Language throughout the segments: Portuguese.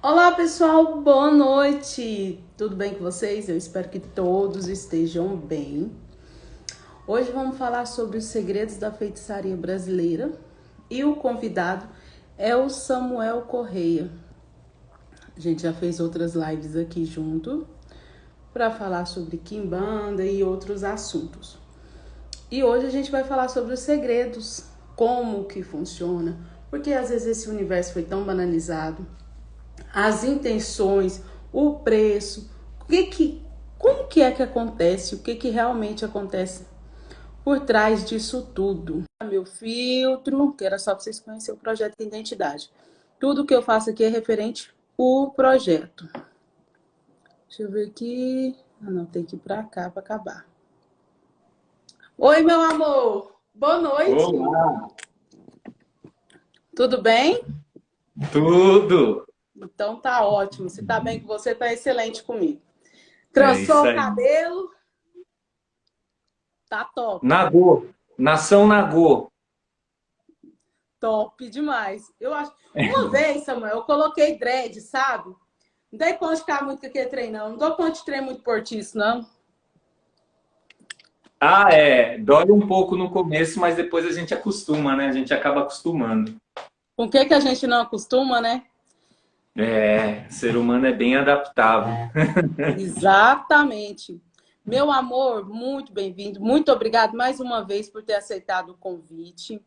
Olá pessoal, boa noite! Tudo bem com vocês? Eu espero que todos estejam bem. Hoje vamos falar sobre os segredos da feitiçaria brasileira e o convidado é o Samuel Correia. A gente já fez outras lives aqui junto para falar sobre Quimbanda e outros assuntos. E hoje a gente vai falar sobre os segredos, como que funciona, porque às vezes esse universo foi tão banalizado, as intenções, o preço, como que é que acontece, o que que realmente acontece por trás disso tudo. Meu filtro, que era só para vocês conhecerem o projeto de identidade. Tudo que eu faço aqui é referente ao projeto. Deixa eu ver aqui. Ah, não, tem que ir para cá para acabar. Oi, meu amor. Boa noite. Olá, Tudo bem? tudo! Então tá ótimo. Se tá bem com você, tá excelente comigo. É Trançou isso o aí. cabelo? Tá top. Nagô, nação Nagô. Top demais. Eu acho. Uma vez, Samuel, eu coloquei dread, sabe? Não dei conta de ficar muito com aquele trem, não. Não dou conta de trem muito portiço, não. Ah, é, dói um pouco no começo, mas depois a gente acostuma, né? A gente acaba acostumando. Com o que que a gente não acostuma, né? É, ser humano é bem adaptável. Exatamente. Meu amor, muito bem-vindo. Muito obrigado mais uma vez por ter aceitado o convite.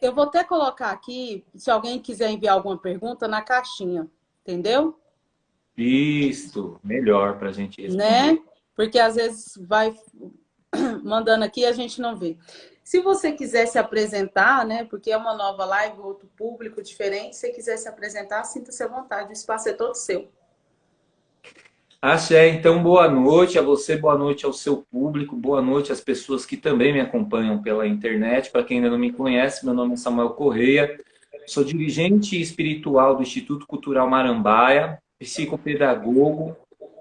Eu vou até colocar aqui, se alguém quiser enviar alguma pergunta, na caixinha, entendeu? Isto, melhor para a gente Né? responder. Porque às vezes vai mandando aqui e a gente não vê. Se você quiser se apresentar, né? Porque é uma nova live, outro público diferente. Se você quiser se apresentar, sinta-se à vontade. O espaço é todo seu. Axé, então boa noite a você, boa noite ao seu público, boa noite às pessoas que também me acompanham pela internet. Para quem ainda não me conhece, meu nome é Samuel Correia, sou dirigente espiritual do Instituto Cultural Marambaia, psicopedagogo,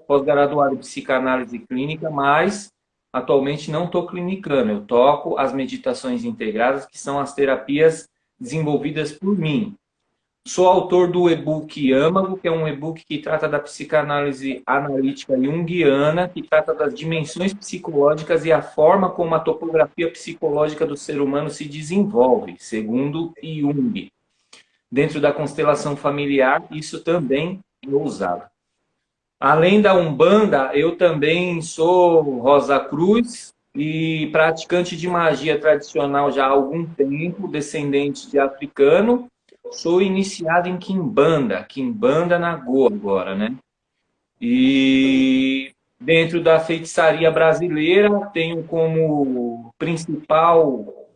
pós-graduado em psicanálise clínica, mas atualmente não estou clinicando, eu toco as meditações integradas, que são as terapias desenvolvidas por mim. Sou autor do e-book Âmago, que é um e-book que trata da psicanálise analítica junguiana, que trata das dimensões psicológicas e a forma como a topografia psicológica do ser humano se desenvolve, segundo Jung. Dentro da constelação familiar, isso também é usado. Além da Umbanda, eu também sou Rosa Cruz e praticante de magia tradicional já há algum tempo, descendente de africano. Sou iniciado em Quimbanda, Quimbanda Nagô agora, né? E dentro da feitiçaria brasileira, tenho como principal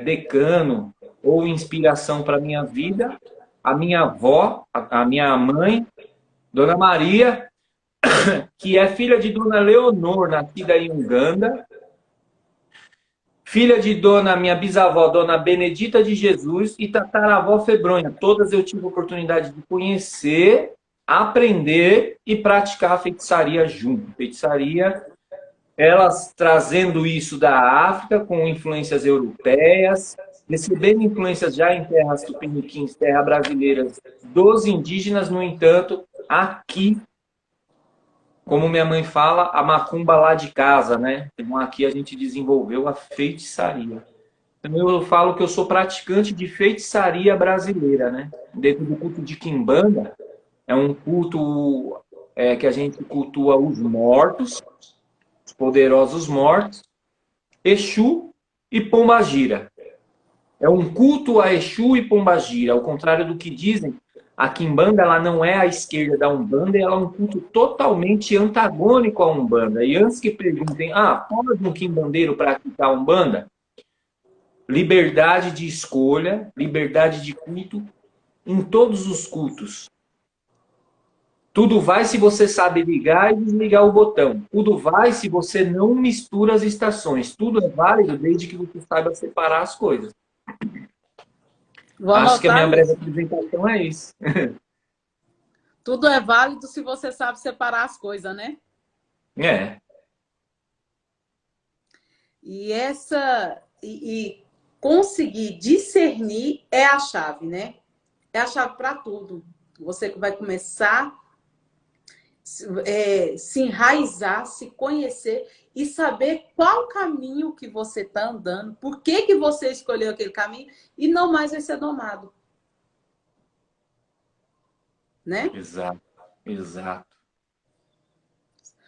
decano ou inspiração para minha vida a minha avó, a minha mãe, Dona Maria, que é filha de Dona Leonor, nascida em Uganda, filha de minha bisavó, Dona Benedita de Jesus, e tataravó Febronha. Todas eu tive a oportunidade de conhecer, aprender e praticar a feitiçaria junto. Feitiçaria, elas trazendo isso da África com influências europeias, recebendo influências já em terras tupiniquins, terras brasileiras dos indígenas, no entanto, aqui, como minha mãe fala, a macumba lá de casa, né? Então aqui a gente desenvolveu a feitiçaria. Então eu falo que eu sou praticante de feitiçaria brasileira, né? Dentro do culto de Quimbanda, é um culto que a gente cultua os mortos, os poderosos mortos, Exu e Pombagira. É um culto a Exu e Pombagira, ao contrário do que dizem, a Quimbanda ela não é a esquerda da Umbanda, ela é um culto totalmente antagônico à Umbanda. E antes que perguntem, pode um quimbandeiro praticar a Umbanda? Liberdade de escolha, liberdade de culto em todos os cultos. Tudo vai se você sabe ligar e desligar o botão. Tudo vai se você não mistura as estações. Tudo é válido desde que você saiba separar as coisas. Vou Acho que a anotar minha breve isso. apresentação é isso. Tudo é válido se você sabe separar as coisas, né? É, E conseguir discernir é a chave, né? É a chave para tudo. Você que vai começar se enraizar, se conhecer e saber qual caminho que você está andando, por que que você escolheu aquele caminho e não mais vai ser domado, né? Exato, exato.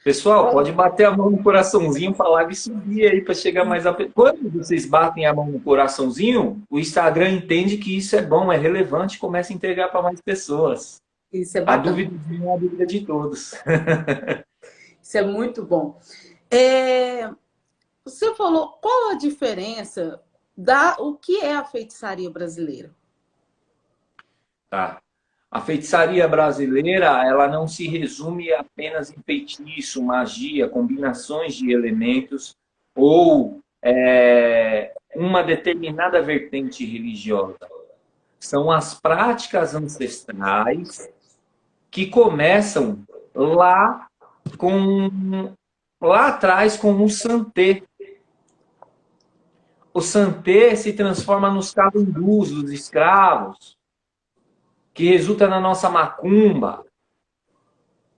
Pessoal, pode bater a mão no coraçãozinho para a live subir aí para chegar mais a. Quando vocês batem a mão no coraçãozinho, o Instagram entende que isso é bom, é relevante e começa a entregar para mais pessoas. Isso é A bacana. dúvida é a dúvida de todos. Isso é muito bom. Você falou qual a diferença o que é a feitiçaria brasileira? Tá. A feitiçaria brasileira, ela não se resume apenas em feitiço, magia, combinações de elementos ou uma determinada vertente religiosa. São as práticas ancestrais que começam lá lá atrás com o Santê. O Santê se transforma nos calundus, dos escravos, que resulta na nossa macumba,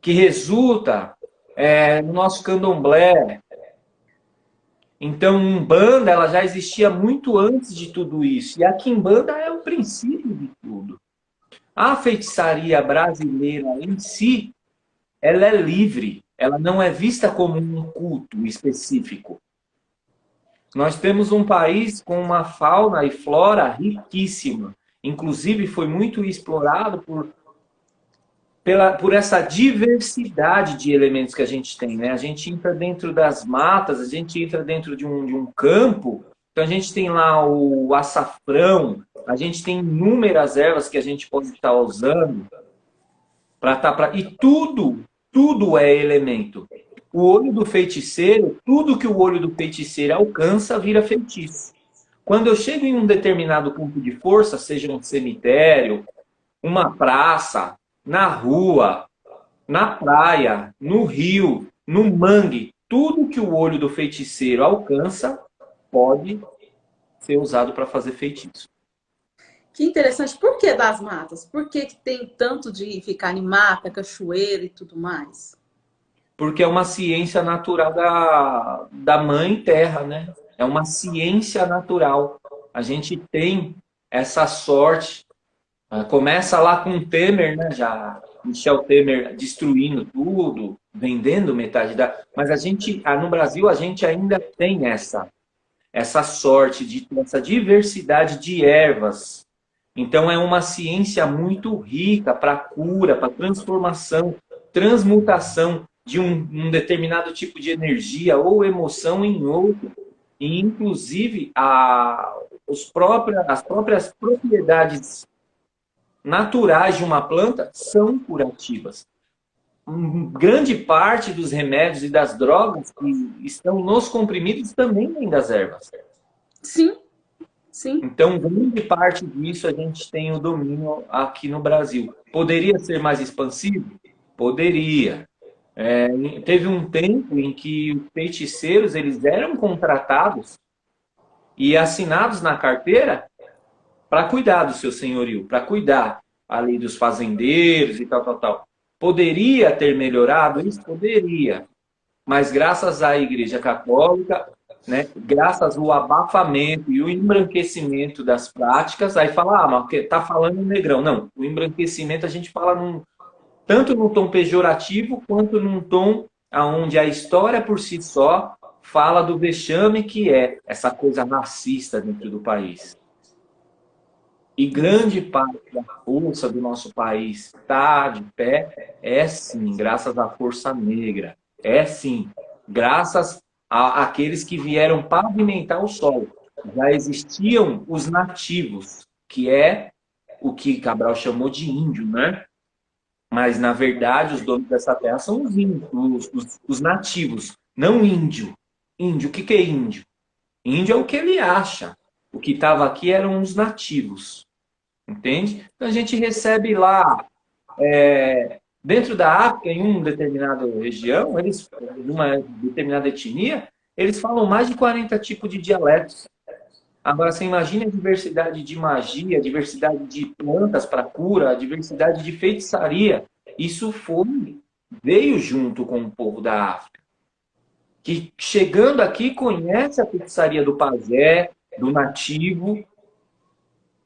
que resulta no nosso candomblé. Então, Umbanda ela já existia muito antes de tudo isso. E a Quimbanda é o princípio de tudo. A feitiçaria brasileira em si, ela é livre. Ela não é vista como um culto específico. Nós temos um país com uma fauna e flora riquíssima. Inclusive, foi muito explorado por essa diversidade de elementos que a gente tem, né? A gente entra dentro das matas, a gente entra dentro de um campo, então a gente tem lá o açafrão, a gente tem inúmeras ervas que a gente pode estar usando e tudo é elemento. O olho do feiticeiro, tudo que o olho do feiticeiro alcança vira feitiço. Quando eu chego em um determinado campo de força, seja um cemitério, uma praça, na rua, na praia, no rio, no mangue, tudo que o olho do feiticeiro alcança pode ser usado para fazer feitiço. Que interessante. Por que das matas? Por que tem tanto de ficar em mata, cachoeira e tudo mais? Porque é uma ciência natural da mãe terra, né? É uma ciência natural. A gente tem essa sorte. Começa lá com o Temer, né? Já Michel Temer destruindo tudo, vendendo metade da. Mas no Brasil, a gente ainda tem essa sorte de ter essa diversidade de ervas. Então, é uma ciência muito rica para cura, para transformação, transmutação de um determinado tipo de energia ou emoção em outro. E, inclusive, as próprias propriedades naturais de uma planta são curativas. Grande parte dos remédios e das drogas que estão nos comprimidos também vem das ervas. Sim, sim. Então, grande parte disso a gente tem o domínio aqui no Brasil. Poderia ser mais expansivo? Poderia. Teve um tempo em que os feiticeiros eles eram contratados e assinados na carteira para cuidar do seu senhorio, para cuidar ali dos fazendeiros e tal. Poderia ter melhorado isso? Poderia. Mas graças à Igreja Católica, né, graças ao abafamento e o embranquecimento das práticas, aí fala, mas está falando negrão. Não, o embranquecimento a gente fala tanto num tom pejorativo, quanto num tom onde a história por si só fala do vexame que é essa coisa racista dentro do país. E grande parte da força do nosso país está de pé, sim, graças à força negra. Sim, graças àqueles que vieram pavimentar o solo. Já existiam os nativos, que é o que Cabral chamou de índio, né? Mas, na verdade, os donos dessa terra são os índios, os nativos, não índio. Índio, o que é índio? Índio é o que ele acha. O que estava aqui eram os nativos. Entende? Então a gente recebe lá, dentro da África, em uma determinada região, numa determinada etnia, eles falam mais de 40 tipos de dialetos. Agora, você imagina a diversidade de magia, a diversidade de plantas para cura, a diversidade de feitiçaria. Isso veio junto com o povo da África, que chegando aqui conhece a feitiçaria do pajé, do nativo,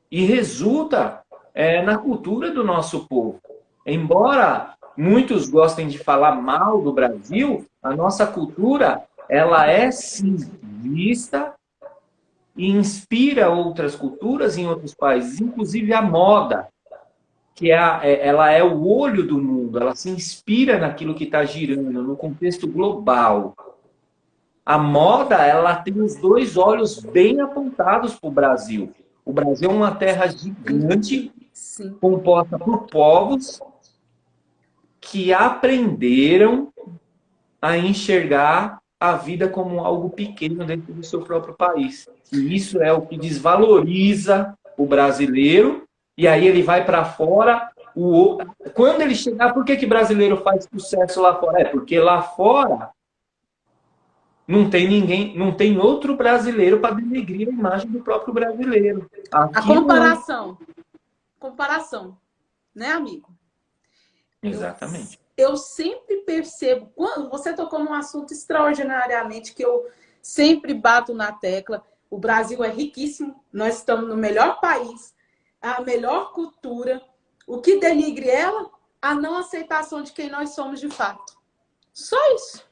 e resulta na cultura do nosso povo. Embora muitos gostem de falar mal do Brasil, a nossa cultura, ela é sim vista e inspira outras culturas em outros países, inclusive a moda, que ela é o olho do mundo, ela se inspira naquilo que está girando, no contexto global. A moda, ela tem os dois olhos bem apontados para o Brasil. O Brasil é uma terra gigante, Sim. composta por povos que aprenderam a enxergar a vida como algo pequeno dentro do seu próprio país. E isso é o que desvaloriza o brasileiro, e aí ele vai para fora. Quando ele chegar, por que brasileiro faz sucesso lá fora? É porque lá fora não tem ninguém, não tem outro brasileiro para denegrir a imagem do próprio brasileiro. A comparação, né, amigo? Exatamente. Eu sempre percebo, quando você tocou num assunto extraordinariamente que eu sempre bato na tecla, o Brasil é riquíssimo, nós estamos no melhor país, a melhor cultura. O que denigre ela? A não aceitação de quem nós somos de fato. Só isso.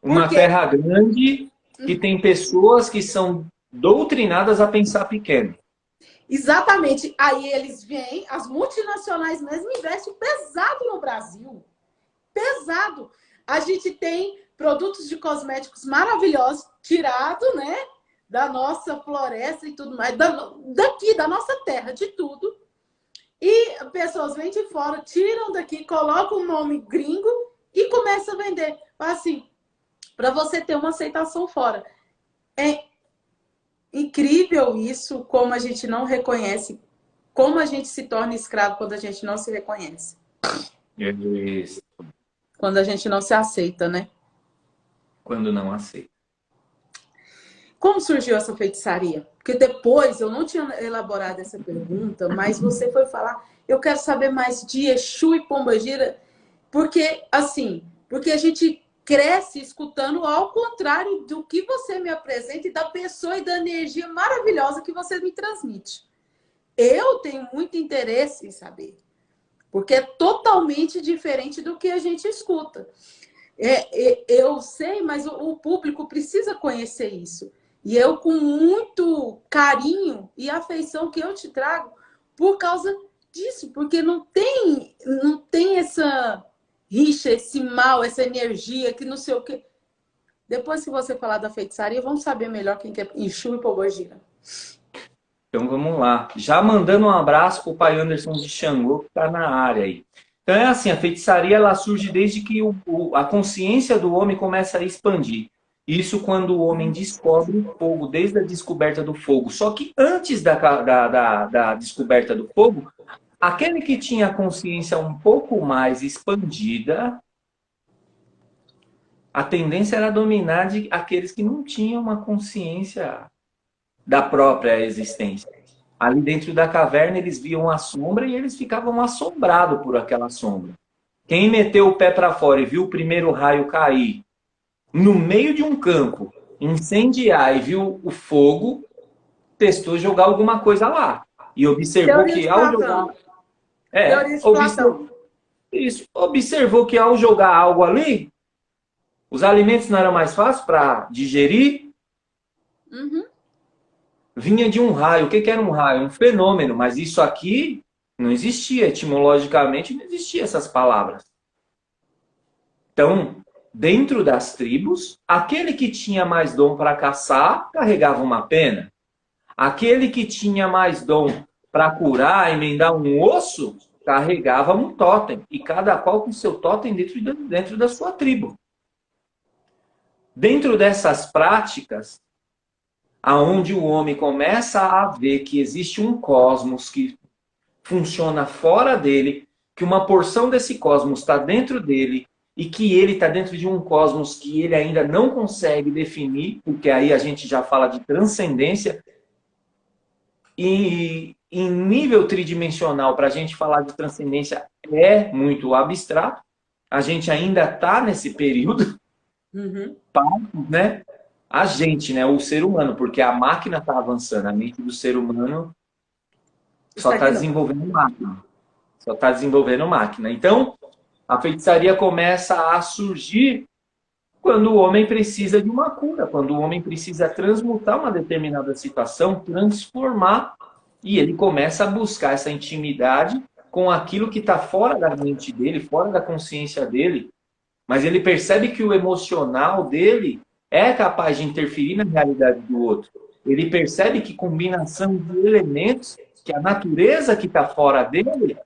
Uma terra grande que tem pessoas que são doutrinadas a pensar pequeno. Exatamente. Aí eles vêm, as multinacionais mesmo investem pesado no Brasil. Pesado. A gente tem produtos de cosméticos maravilhosos, tirado, né, da nossa floresta e tudo mais, daqui, da nossa terra, de tudo. E pessoas vêm de fora, tiram daqui, colocam o nome gringo e começam a vender. Assim, para você ter uma aceitação fora. É incrível isso, como a gente não reconhece, como a gente se torna escravo quando a gente não se reconhece. Isso. Quando a gente não se aceita, né? Quando não aceita. Como surgiu essa feitiçaria? Porque depois, eu não tinha elaborado essa pergunta, mas você foi falar, eu quero saber mais de Exu e Pombagira, porque, assim, porque a gente cresce escutando ao contrário do que você me apresenta e da pessoa e da energia maravilhosa que você me transmite. Eu tenho muito interesse em saber, porque é totalmente diferente do que a gente escuta. Eu sei, mas o público precisa conhecer isso. E eu, com muito carinho e afeição que eu te trago, por causa disso, porque não tem essa rixa, esse mal, essa energia que não sei o quê. Depois que você falar da feitiçaria, vamos saber melhor quem que é Exu e Pombagira. Então vamos lá. Já mandando um abraço para o pai Anderson de Xangô, que está na área aí. Então é assim, a feitiçaria ela surge desde que a consciência do homem começa a expandir. Isso quando o homem descobre o fogo, desde a descoberta do fogo. Só que antes da descoberta do fogo, aquele que tinha a consciência um pouco mais expandida, a tendência era dominar aqueles que não tinham uma consciência da própria existência. Ali dentro da caverna eles viam a sombra e eles ficavam assombrados por aquela sombra. Quem meteu o pé para fora e viu o primeiro raio cair no meio de um campo, incendiar e viu o fogo, testou jogar alguma coisa lá. E observou que ao jogar... observou que ao jogar algo ali, os alimentos não eram mais fáceis para digerir. Uhum. Vinha de um raio. O que era um raio? Um fenômeno. Mas isso aqui não existia. Etimologicamente, não existia essas palavras. Então, dentro das tribos, aquele que tinha mais dom para caçar, carregava uma pena. Aquele que tinha mais dom para curar, emendar um osso, carregava um totem. E cada qual com seu totem dentro da sua tribo. Dentro dessas práticas, aonde o homem começa a ver que existe um cosmos que funciona fora dele, que uma porção desse cosmos está dentro dele e que ele está dentro de um cosmos que ele ainda não consegue definir, porque aí a gente já fala de transcendência, E em nível tridimensional, para a gente falar de transcendência, é muito abstrato. A gente ainda está nesse período, Uhum. né? A gente, né? O ser humano, porque a máquina está avançando, a mente do ser humano só está Estagnou. desenvolvendo máquina. Só está desenvolvendo máquina. Então, a feitiçaria começa a surgir quando o homem precisa de uma cura, quando o homem precisa transmutar uma determinada situação, transformar, e ele começa a buscar essa intimidade com aquilo que está fora da mente dele, fora da consciência dele, mas ele percebe que o emocional dele é capaz de interferir na realidade do outro. Ele percebe que combinação de elementos, que a natureza que está fora dele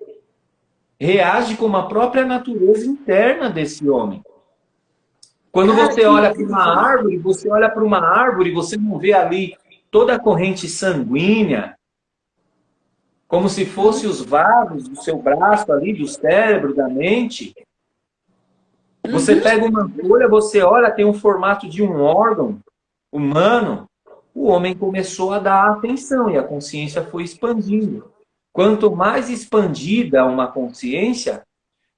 reage como a própria natureza interna desse homem. Quando Cara, você que olha para uma incrível. árvore, você olha para uma árvore, você não vê ali toda a corrente sanguínea, como se fosse os vasos do seu braço ali, do cérebro, da mente. Você Uhum. pega uma folha, você olha, tem um formato de um órgão humano. O homem começou a dar atenção e a consciência foi expandindo. Quanto mais expandida uma consciência,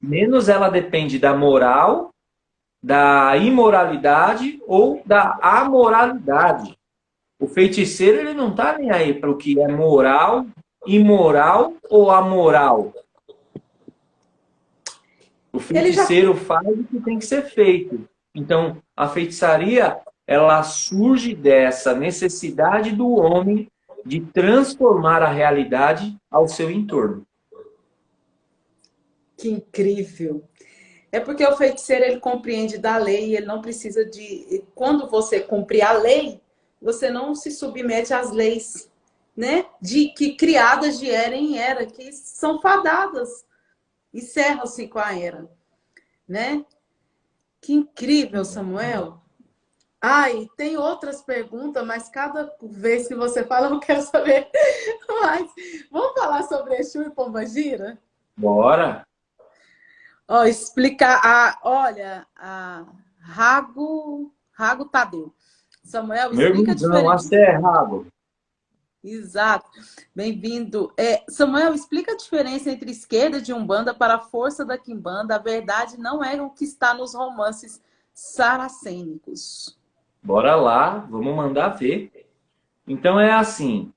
menos ela depende da moral, da imoralidade ou da amoralidade. O feiticeiro ele não está nem aí para o que é moral, imoral ou amoral. O Ele já. feiticeiro faz o que tem que ser feito. Então, a feitiçaria ela surge dessa necessidade do homem de transformar a realidade ao seu entorno. Que incrível. É porque o feiticeiro ele compreende da lei e ele não precisa de. Quando você cumprir a lei, você não se submete às leis, né? De que criadas de era em era, que são fadadas, encerram-se com a era, né? Que incrível, Samuel. Ai, tem outras perguntas, mas cada vez que você fala, eu quero saber mais. Vamos falar sobre Exu e Pombagira? Bora! Ó, explicar olha, a Rago Tadeu. Samuel, explica a Mergulhão, diferença. acerrado. Exato. Bem-vindo. Samuel, explica a diferença entre esquerda de Umbanda para a força da Quimbanda. A verdade não é o que está nos romances saracênicos. Bora lá, vamos mandar ver. Então é assim,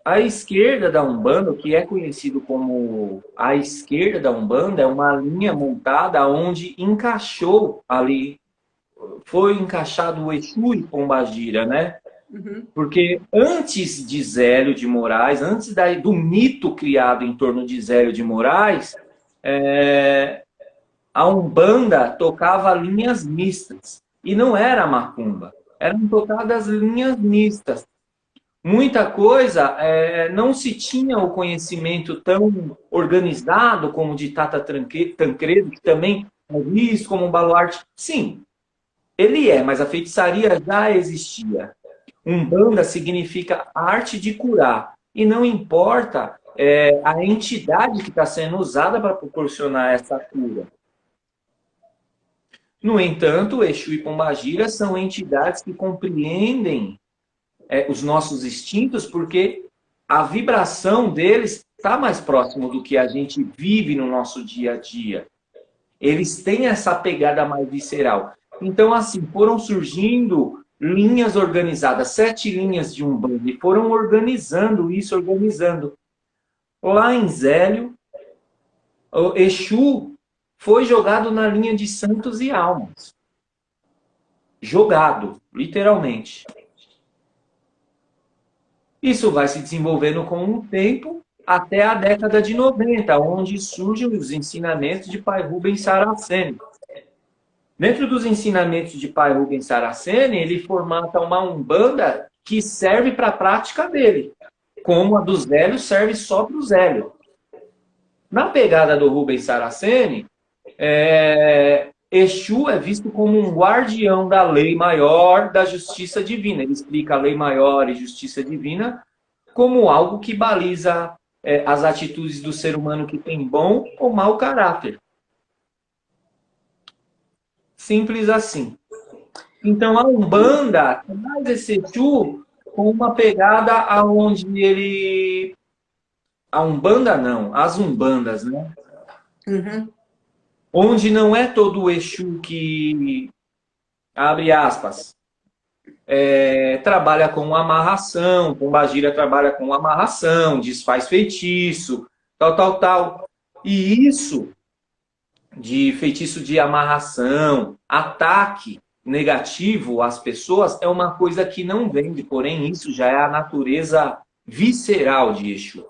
a esquerda da Umbanda, o que é conhecido como a esquerda da Umbanda, é uma linha montada onde encaixou ali, foi encaixado o Exu e Pombagira, né? Uhum. Porque antes de Zélio de Moraes, antes do mito criado em torno de Zélio de Moraes, é, a Umbanda tocava linhas mistas. E não era macumba, eram tocadas linhas mistas. Muita coisa não se tinha o conhecimento tão organizado como o de Tata Tancredo, que também é visto como um baluarte. Sim, ele é, mas a feitiçaria já existia. Umbanda significa arte de curar. E não importa a entidade que está sendo usada para proporcionar essa cura. No entanto, Exu e Pombagira são entidades que compreendem os nossos instintos, porque a vibração deles está mais próximo do que a gente vive no nosso dia a dia. Eles têm essa pegada mais visceral. Então, assim, foram surgindo linhas organizadas, 7 linhas de Umbanda, e foram organizando isso, organizando. Lá em Zélio, o Exu foi jogado na linha de santos e almas. Jogado, literalmente. Isso vai se desenvolvendo com o tempo até a década de 90, onde surgem os ensinamentos de Pai Rubens Saraceni. Dentro dos ensinamentos de Pai Rubens Saraceni, ele formata uma umbanda que serve para a prática dele, como a dos velhos serve só para os velhos. Na pegada do Rubens Saraceni, Exu é visto como um guardião da lei maior da justiça divina. Ele explica a lei maior e justiça divina como algo que baliza as atitudes do ser humano que tem bom ou mau caráter. Simples assim. Então a Umbanda traz esse Exu com uma pegada aonde ele... A Umbanda não, as Umbandas, né? Uhum. Onde não é todo o Exu que, abre aspas, trabalha com amarração, Pombagira trabalha com amarração, desfaz feitiço, tal, tal, tal. E isso de feitiço de amarração, ataque negativo às pessoas é uma coisa que não vende, porém isso já é a natureza visceral de Exu.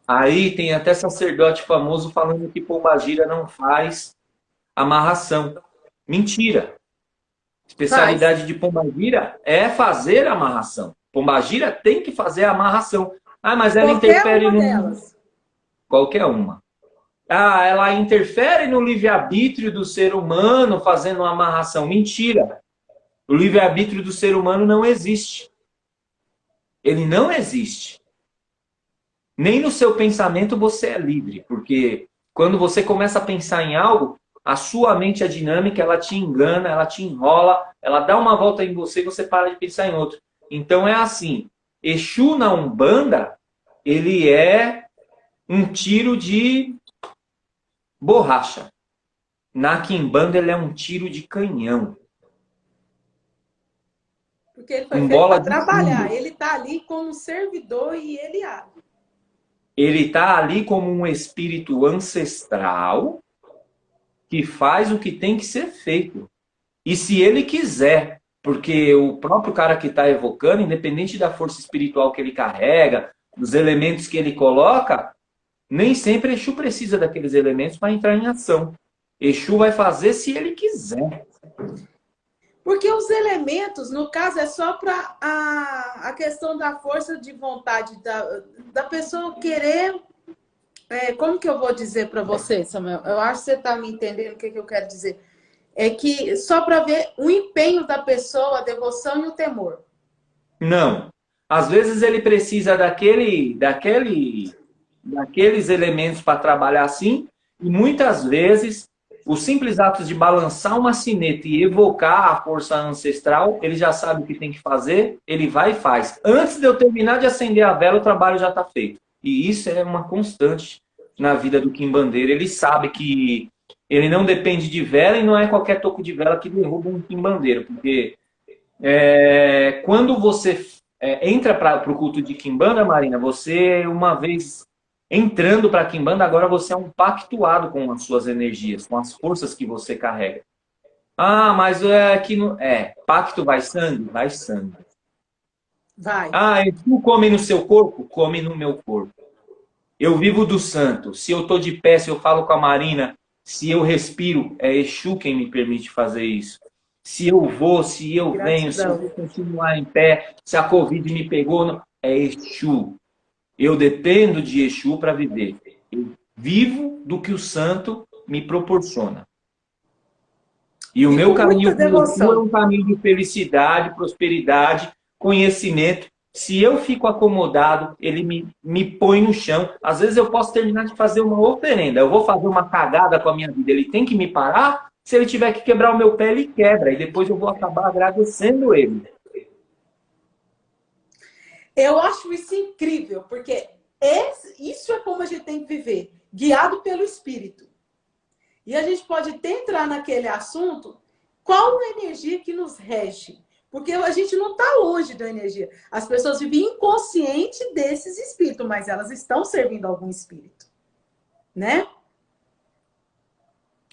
Aí tem até sacerdote famoso falando que Pombagira não faz amarração. Mentira. Faz. Especialidade de Pombagira é fazer amarração. Pombagira tem que fazer a amarração. Ah, mas ela Qualquer interfere uma no... delas. Qualquer uma. Ah, ela interfere no livre-arbítrio do ser humano fazendo uma amarração. Mentira. O livre-arbítrio do ser humano não existe. Ele não existe. Nem no seu pensamento você é livre, porque quando você começa a pensar em algo, a sua mente é dinâmica, ela te engana, ela te enrola, ela dá uma volta em você e você para de pensar em outro. Então é assim, Exu na Umbanda, ele é um tiro de borracha. Na Quimbanda ele é um tiro de canhão. Porque ele foi Com feito bola para de trabalhar. fundo. Ele está ali como servidor e ele age. Ele está ali como um espírito ancestral que faz o que tem que ser feito. E se ele quiser, porque o próprio cara que está evocando, independente da força espiritual que ele carrega, dos elementos que ele coloca, nem sempre Exu precisa daqueles elementos para entrar em ação. Exu vai fazer se ele quiser. Porque os elementos, no caso, é só para a questão da força de vontade da pessoa querer. Como que eu vou dizer para você, Samuel? Eu acho que você está me entendendo o que eu quero dizer. É que só para ver o empenho da pessoa, a devoção e o temor. Não. Às vezes ele precisa daqueles elementos para trabalhar assim, e muitas vezes o simples ato de balançar uma sineta e evocar a força ancestral, ele já sabe o que tem que fazer, ele vai e faz. Antes de eu terminar de acender a vela, o trabalho já está feito. E isso é uma constante na vida do quimbandeiro. Ele sabe que ele não depende de vela e não é qualquer toco de vela que derruba um quimbandeiro, porque quando você entra para o culto de Quimbanda, Marina, você, uma vez entrando para Quimbanda, agora você é um pactuado com as suas energias, com as forças que você carrega. Ah, mas é que não. Pacto vai sangue? Vai sangue. Vai. Ah, tu come no seu corpo? Come no meu corpo. Eu vivo do santo. Se eu estou de pé, se eu falo com a Marina, se eu respiro, é Exu quem me permite fazer isso. Se eu vou, se eu venho, se eu Gratidão. vou continuar em pé, se a Covid me pegou, não, é Exu. Eu dependo de Exu para viver. Eu vivo do que o santo me proporciona. E o E meu com muita caminho com Exu é devoção. um caminho de felicidade, prosperidade, conhecimento. Se eu fico acomodado, ele me põe no chão. Às vezes eu posso terminar de fazer uma oferenda. Eu vou fazer uma cagada com a minha vida. Ele tem que me parar. Se ele tiver que quebrar o meu pé, ele quebra. E depois eu vou acabar agradecendo ele. Eu acho isso incrível, porque isso é como a gente tem que viver, guiado pelo Espírito. E a gente pode até entrar naquele assunto, qual a energia que nos rege? Porque a gente não está longe da energia. As pessoas vivem inconsciente desses espíritos, mas elas estão servindo algum espírito, né?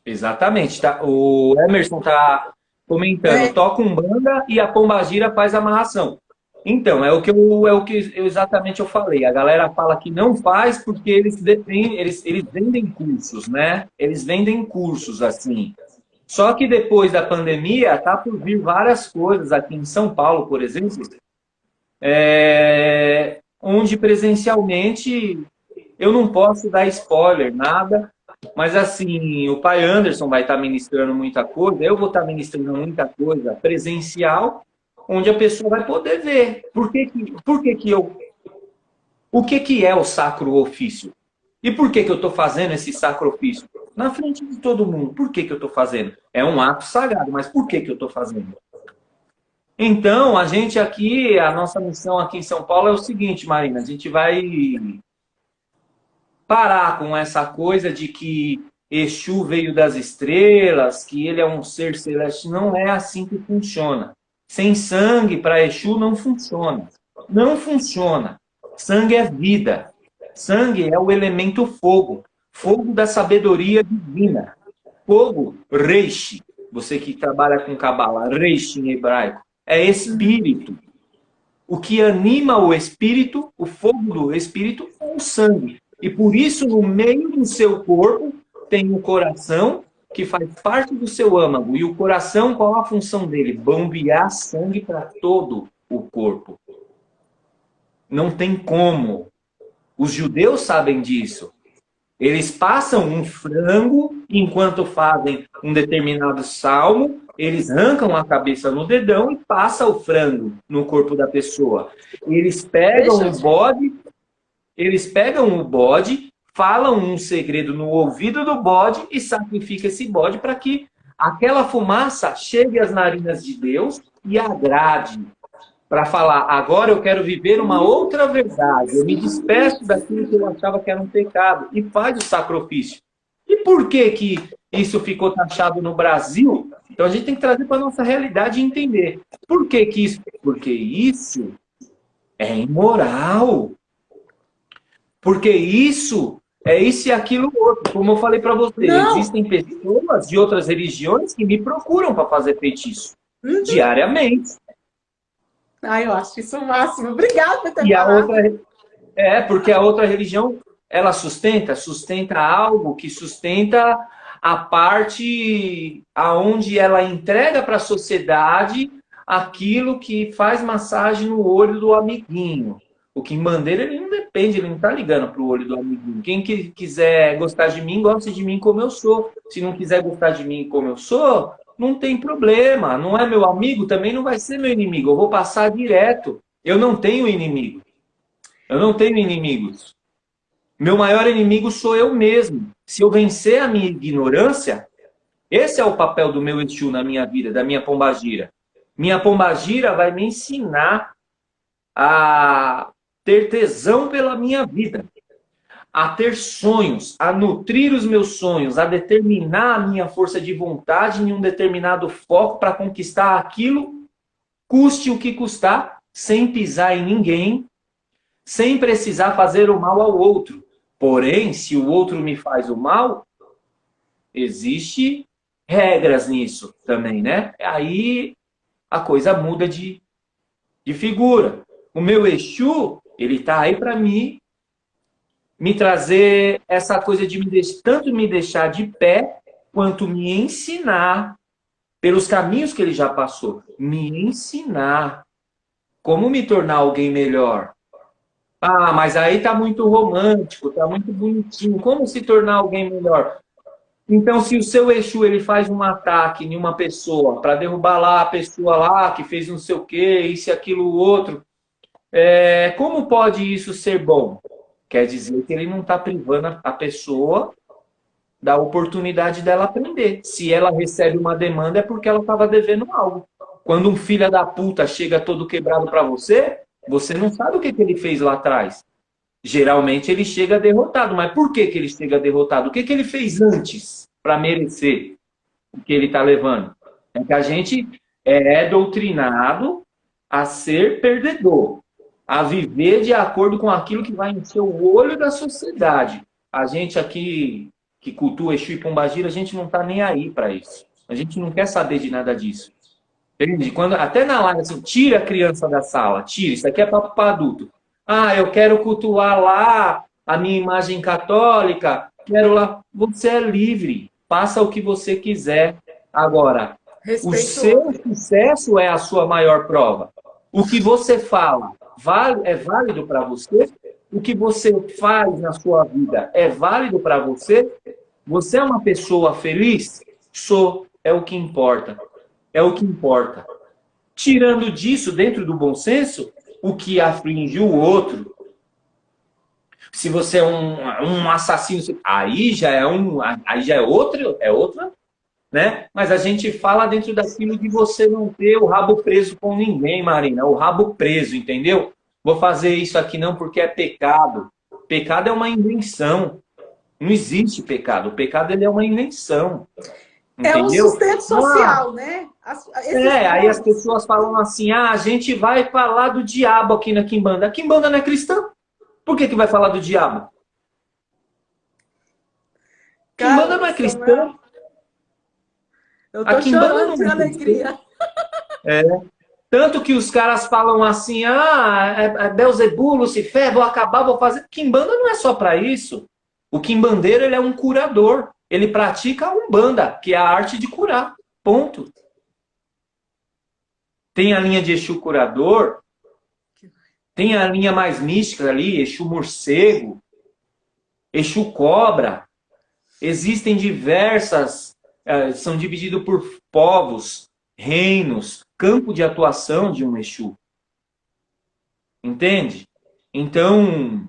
Exatamente. Tá? O Emerson está comentando. É, Toca Umbanda e a Pombagira faz amarração. Então, é o que exatamente eu falei. A galera fala que não faz porque eles vendem cursos, né? Eles vendem cursos assim. Só que depois da pandemia, tá por vir várias coisas aqui em São Paulo, por exemplo, onde presencialmente eu não posso dar spoiler, nada, mas assim, o pai Anderson vai estar ministrando muita coisa, eu vou estar ministrando muita coisa presencial, onde a pessoa vai poder ver. O que que é o sacro ofício? E por que que eu estou fazendo esse sacro ofício? Na frente de todo mundo. Por que que eu estou fazendo? É um ato sagrado, mas por que que eu estou fazendo? Então, a gente aqui, a nossa missão aqui em São Paulo é o seguinte, Marina, a gente vai parar com essa coisa de que Exu veio das estrelas, que ele é um ser celeste. Não é assim que funciona. Sem sangue, para Exu, não funciona. Não funciona. Sangue é vida. Sangue é o elemento fogo. Fogo da sabedoria divina. Fogo, reishi. Você que trabalha com Kabbalah, reishi em hebraico. É espírito. O que anima o espírito, o fogo do espírito, é o sangue. E por isso, no meio do seu corpo, tem o coração, que faz parte do seu âmago. E o coração, qual a função dele? Bombear sangue para todo o corpo. Não tem como. Os judeus sabem disso. Eles passam um frango enquanto fazem um determinado salmo, eles arrancam a cabeça no dedão e passam o frango no corpo da pessoa. Eles pegam o bode, falam um segredo no ouvido do bode e sacrificam esse bode para que aquela fumaça chegue às narinas de Deus e agrade. Para falar, agora eu quero viver uma outra verdade. Eu me despeço daquilo que eu achava que era um pecado. E faz o sacrifício. E por que que isso ficou taxado no Brasil? Então a gente tem que trazer para a nossa realidade e entender. Por que que isso? Porque isso é imoral. Porque isso é isso e aquilo outro. Como eu falei para você, Não. existem pessoas de outras religiões que me procuram para fazer feitiço. Diariamente. Eu acho isso o máximo. Obrigada por ter E a falado. outra porque a outra religião ela sustenta algo que sustenta a parte aonde ela entrega para a sociedade aquilo que faz massagem no olho do amiguinho. O quimbandeiro, ele não depende, ele não está ligando para o olho do amiguinho. Quem quiser gostar de mim, gosta de mim como eu sou. Se não quiser gostar de mim como eu sou, não tem problema. Não é meu amigo, também não vai ser meu inimigo. Eu vou passar direto. Eu não tenho inimigo. Eu não tenho inimigos. Meu maior inimigo sou eu mesmo. Se eu vencer a minha ignorância, esse é o papel do meu Exu na minha vida, da minha pombagira. Minha pombagira vai me ensinar a ter tesão pela minha vida, a ter sonhos, a nutrir os meus sonhos, a determinar a minha força de vontade em um determinado foco para conquistar aquilo, custe o que custar, sem pisar em ninguém, sem precisar fazer o mal ao outro. Porém, se o outro me faz o mal, existe regras nisso também, né? Aí a coisa muda de figura. O meu Exu, ele está aí para me trazer essa coisa de tanto me deixar de pé, quanto me ensinar pelos caminhos que ele já passou. Me ensinar como me tornar alguém melhor. Ah, mas aí tá muito romântico, tá muito bonitinho. Como se tornar alguém melhor? Então, se o seu Exu ele faz um ataque em uma pessoa para derrubar lá a pessoa lá que fez não sei o quê, isso e aquilo outro, como pode isso ser bom? Quer dizer que ele não está privando a pessoa da oportunidade dela aprender. Se ela recebe uma demanda é porque ela estava devendo algo. Quando um filho da puta chega todo quebrado para você, você não sabe o que ele fez lá atrás. Geralmente ele chega derrotado. Mas por que ele chega derrotado? O que ele fez antes para merecer o que ele está levando? É que a gente é doutrinado a ser perdedor, a viver de acordo com aquilo que vai encher o olho da sociedade. A gente aqui, que cultua Exu e Pombagira, a gente não está nem aí para isso. A gente não quer saber de nada disso. Entende? Quando, até na live, assim, tira a criança da sala, tira, isso aqui é papo para adulto. Ah, eu quero cultuar lá a minha imagem católica, quero lá. Você é livre, faça o que você quiser. Agora, o seu sucesso é a sua maior prova. O que você fala é válido para você? O que você faz na sua vida é válido para você? Você é uma pessoa feliz? Sou, é o que importa. É o que importa. Tirando disso, dentro do bom senso, o que aflige o outro. Se você é um assassino, aí já é outra né? Mas a gente fala dentro daquilo de você não ter o rabo preso com ninguém, Marina. O rabo preso, entendeu? Vou fazer isso aqui não porque é pecado. Pecado é uma invenção. Não existe pecado. O pecado ele é uma invenção. É um Entendeu? sustento Ah, social, né? Esses aí as nomes. pessoas falam assim: ah, a gente vai falar do diabo aqui na Quimbanda. A Quimbanda não é cristã? Por que vai falar do diabo? Quimbanda Cara, não é cristã. eu A tô Quimbanda chorando não de é cristã. alegria. Tanto que os caras falam assim: ah, é Beelzebub, Lucifer, vou acabar, vou fazer. Quimbanda não é só para isso. O quimbandeiro ele é um curador. Ele pratica a Umbanda, que é a arte de curar. Ponto. Tem a linha de Exu curador, tem a linha mais mística ali, Exu morcego, Exu cobra. Existem diversas, são divididos por povos, reinos, campo de atuação de um Exu. Entende? Então,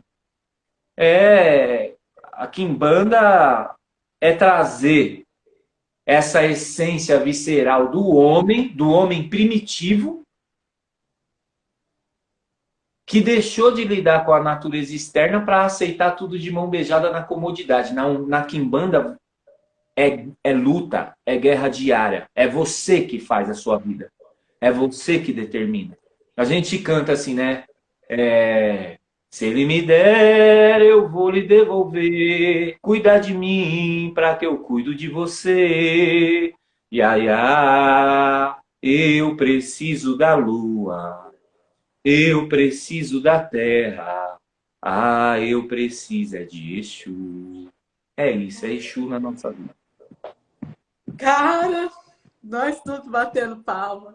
a Quimbanda é trazer essa essência visceral do homem primitivo, que deixou de lidar com a natureza externa para aceitar tudo de mão beijada na comodidade. Na Quimbanda é luta, é guerra diária. É você que faz a sua vida. É você que determina. A gente canta assim, né? Se ele me der, eu vou lhe devolver. Cuida de mim para que eu cuido de você. Iaiá, eu preciso da lua. Eu preciso da terra. Ah, eu preciso é de Exu. É isso, é Exu na nossa vida. Cara, nós todos batendo palma.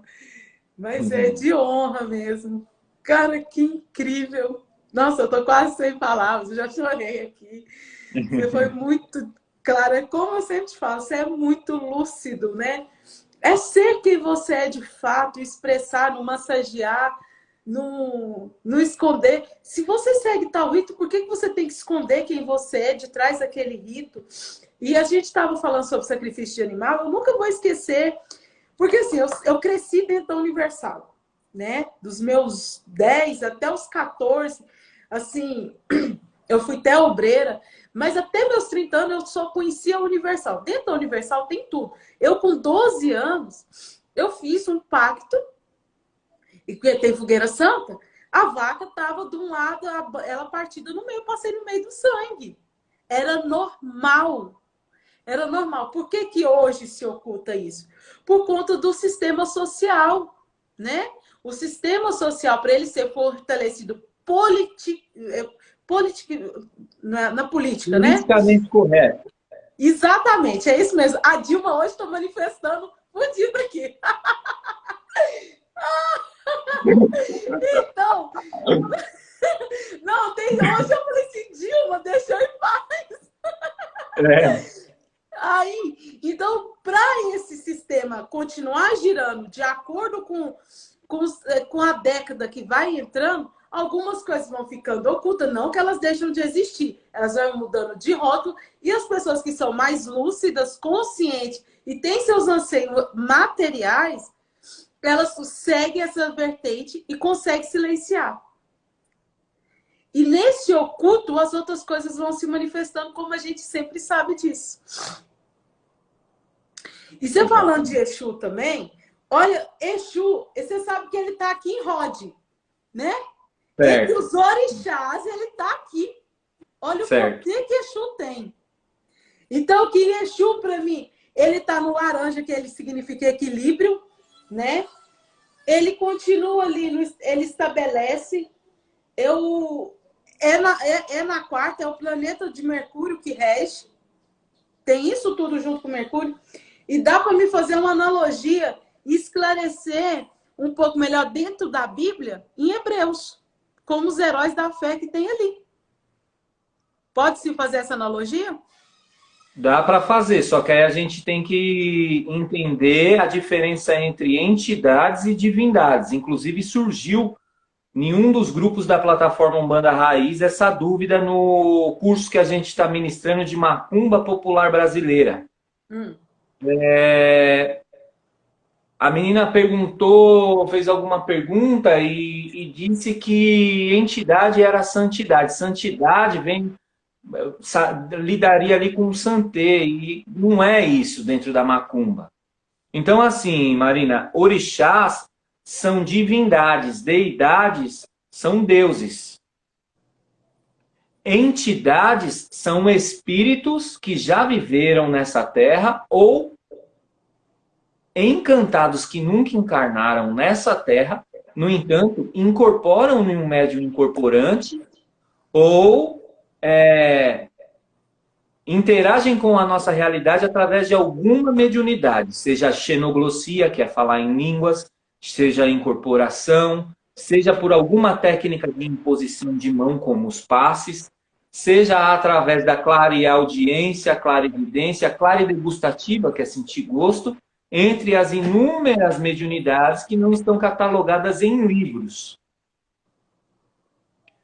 Mas é de honra mesmo. Cara, que incrível. Nossa, eu tô quase sem palavras, eu já chorei aqui. Você foi muito clara. É como eu sempre te falo, você é muito lúcido, né? É ser quem você é de fato, expressar, não massagear, não esconder. Se você segue tal rito, por que você tem que esconder quem você é de trás daquele rito? E a gente estava falando sobre sacrifício de animal, eu nunca vou esquecer, porque assim, eu cresci dentro da Universal, né? Dos meus 10 até os 14, assim, eu fui até obreira, mas até meus 30 anos eu só conhecia a Universal. Dentro da Universal tem tudo. Eu, com 12 anos, eu fiz um pacto, e tem fogueira santa, a vaca estava de um lado, ela partida no meio, eu passei no meio do sangue. Era normal. Era normal. Por que que hoje se oculta isso? Por conta do sistema social, né? O sistema social, para ele ser fortalecido na política, né? Politicamente correto. Exatamente, é isso mesmo. A Dilma hoje está manifestando fodida aqui. Então, não, hoje eu falei assim, Dilma, deixa eu ir paz. É. Aí, então, para esse sistema continuar girando de acordo com a década que vai entrando, algumas coisas vão ficando ocultas, não que elas deixam de existir, elas vão mudando de rótulo, e as pessoas que são mais lúcidas, conscientes e têm seus anseios materiais, elas seguem essa vertente e conseguem silenciar. E nesse oculto, as outras coisas vão se manifestando, como a gente sempre sabe disso. E você falando de Exu também, olha, Exu, você sabe que ele está aqui em Rode, né? Certo. Entre os orixás, ele está aqui. Olha Certo. o poder que Exu tem. Então, eu queria Exu para mim. Ele está no laranja, que ele significa equilíbrio, né? Ele continua ali, ele estabelece. Na quarta, é o planeta de Mercúrio que rege. Tem isso tudo junto com Mercúrio. E dá para me fazer uma analogia e esclarecer um pouco melhor dentro da Bíblia, em Hebreus, como os heróis da fé que tem ali. Pode-se fazer essa analogia? Dá para fazer, só que aí a gente tem que entender a diferença entre entidades e divindades. Inclusive surgiu em um dos grupos da plataforma Umbanda Raiz essa dúvida no curso que a gente está ministrando de Macumba Popular Brasileira. É, a menina perguntou, fez alguma pergunta e disse que entidade era santidade. Santidade vem, lidaria ali com o santê, e não é isso dentro da macumba. Então, assim, Marina, orixás são divindades, deidades são deuses. Entidades são espíritos que já viveram nessa terra ou encantados que nunca encarnaram nessa terra, no entanto, incorporam em um médium incorporante ou interagem com a nossa realidade através de alguma mediunidade, seja xenoglossia, que é falar em línguas, seja incorporação, seja por alguma técnica de imposição de mão, como os passes, seja através da clareaudiência, clarividência, claridegustativa, que é sentir gosto, entre as inúmeras mediunidades que não estão catalogadas em livros.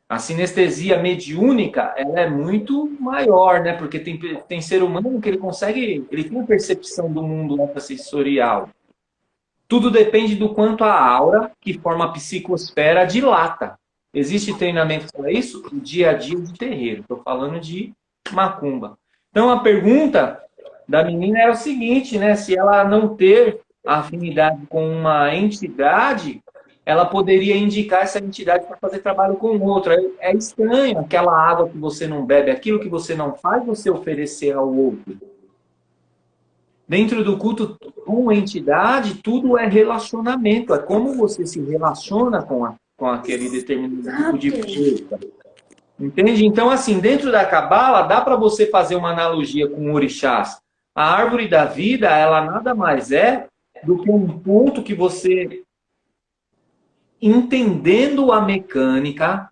A sinestesia mediúnica, ela é muito maior, né? Porque tem ser humano que ele consegue, ele tem a percepção do mundo extrasensorial. Tudo depende do quanto a aura, que forma a psicosfera, dilata. Existe treinamento para isso? O dia a dia de terreiro. Estou falando de macumba. Então, a pergunta da menina era o seguinte, né? Se ela não ter afinidade com uma entidade, ela poderia indicar essa entidade para fazer trabalho com outra. É estranho aquela água que você não bebe, aquilo que você não faz, você oferecer ao outro. Dentro do culto com entidade, tudo é relacionamento. É como você se relaciona com aquele determinado tipo de força. Entende? Então, assim, dentro da Cabala, dá para você fazer uma analogia com orixás. A árvore da vida, ela nada mais é do que um ponto que você, entendendo a mecânica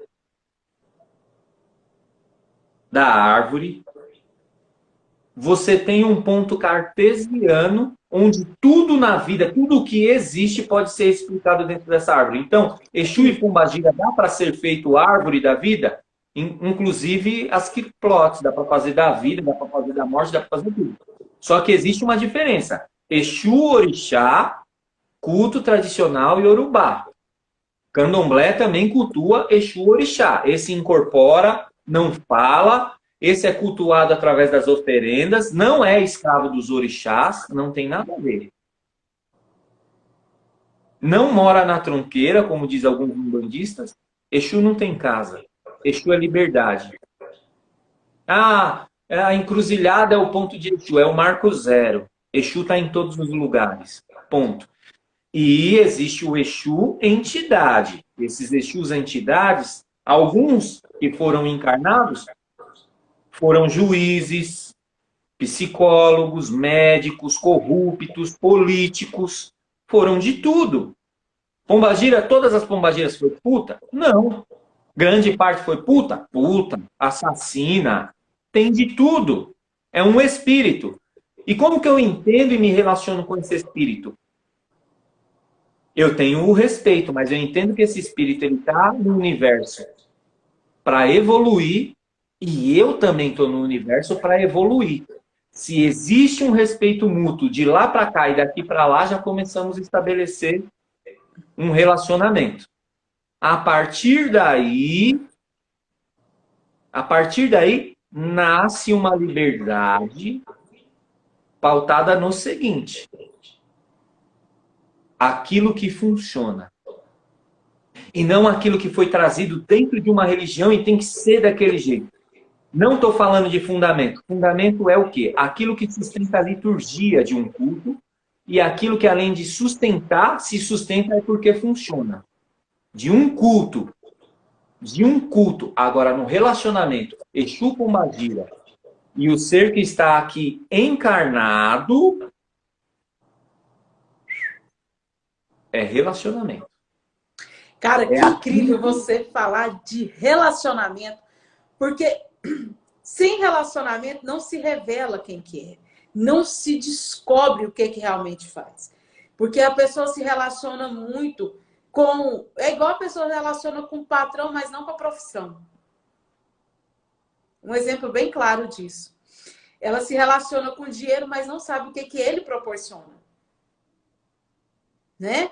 da árvore, você tem um ponto cartesiano onde tudo na vida, tudo o que existe pode ser explicado dentro dessa árvore. Então, Exu e Pombagira dá para ser feito árvore da vida? Inclusive as quiplotes, dá para fazer da vida, dá para fazer da morte, dá para fazer tudo. Só que existe uma diferença. Exu, orixá, culto tradicional e Yorubá. Candomblé também cultua Exu, orixá. Esse incorpora, não fala. Esse é cultuado através das oferendas, não é escravo dos orixás, não tem nada a ver. Não mora na tronqueira, como diz alguns umbandistas. Exu não tem casa. Exu é liberdade. Ah, a encruzilhada é o ponto de Exu, é o marco zero. Exu está em todos os lugares. Ponto. E existe o Exu entidade. Esses Exus entidades, alguns que foram encarnados, foram juízes, psicólogos, médicos, corruptos, políticos, foram de tudo. Pombagira, todas as pombagiras foi puta? Não. Grande parte foi puta? Puta, assassina, tem de tudo. É um espírito. E como que eu entendo e me relaciono com esse espírito? Eu tenho o respeito, mas eu entendo que esse espírito está no universo para evoluir e eu também estou no universo para evoluir. Se existe um respeito mútuo de lá para cá e daqui para lá, já começamos a estabelecer um relacionamento. A partir daí, nasce uma liberdade pautada no seguinte: aquilo que funciona. E não aquilo que foi trazido dentro de uma religião e tem que ser daquele jeito. Não estou falando de fundamento. Fundamento é o quê? Aquilo que sustenta a liturgia de um culto e aquilo que, além de sustentar, se sustenta é porque funciona. De um culto. Agora, no relacionamento, Exu Pombagira e o ser que está aqui encarnado, é relacionamento. Cara, que incrível você falar de relacionamento, porque sem relacionamento não se revela quem que é, não se descobre o que realmente faz. Porque a pessoa se relaciona muito com... É igual a pessoa se relaciona com o patrão, mas não com a profissão. Um exemplo bem claro disso. ela se relaciona com o dinheiro, mas não sabe o que, que ele proporciona. Né?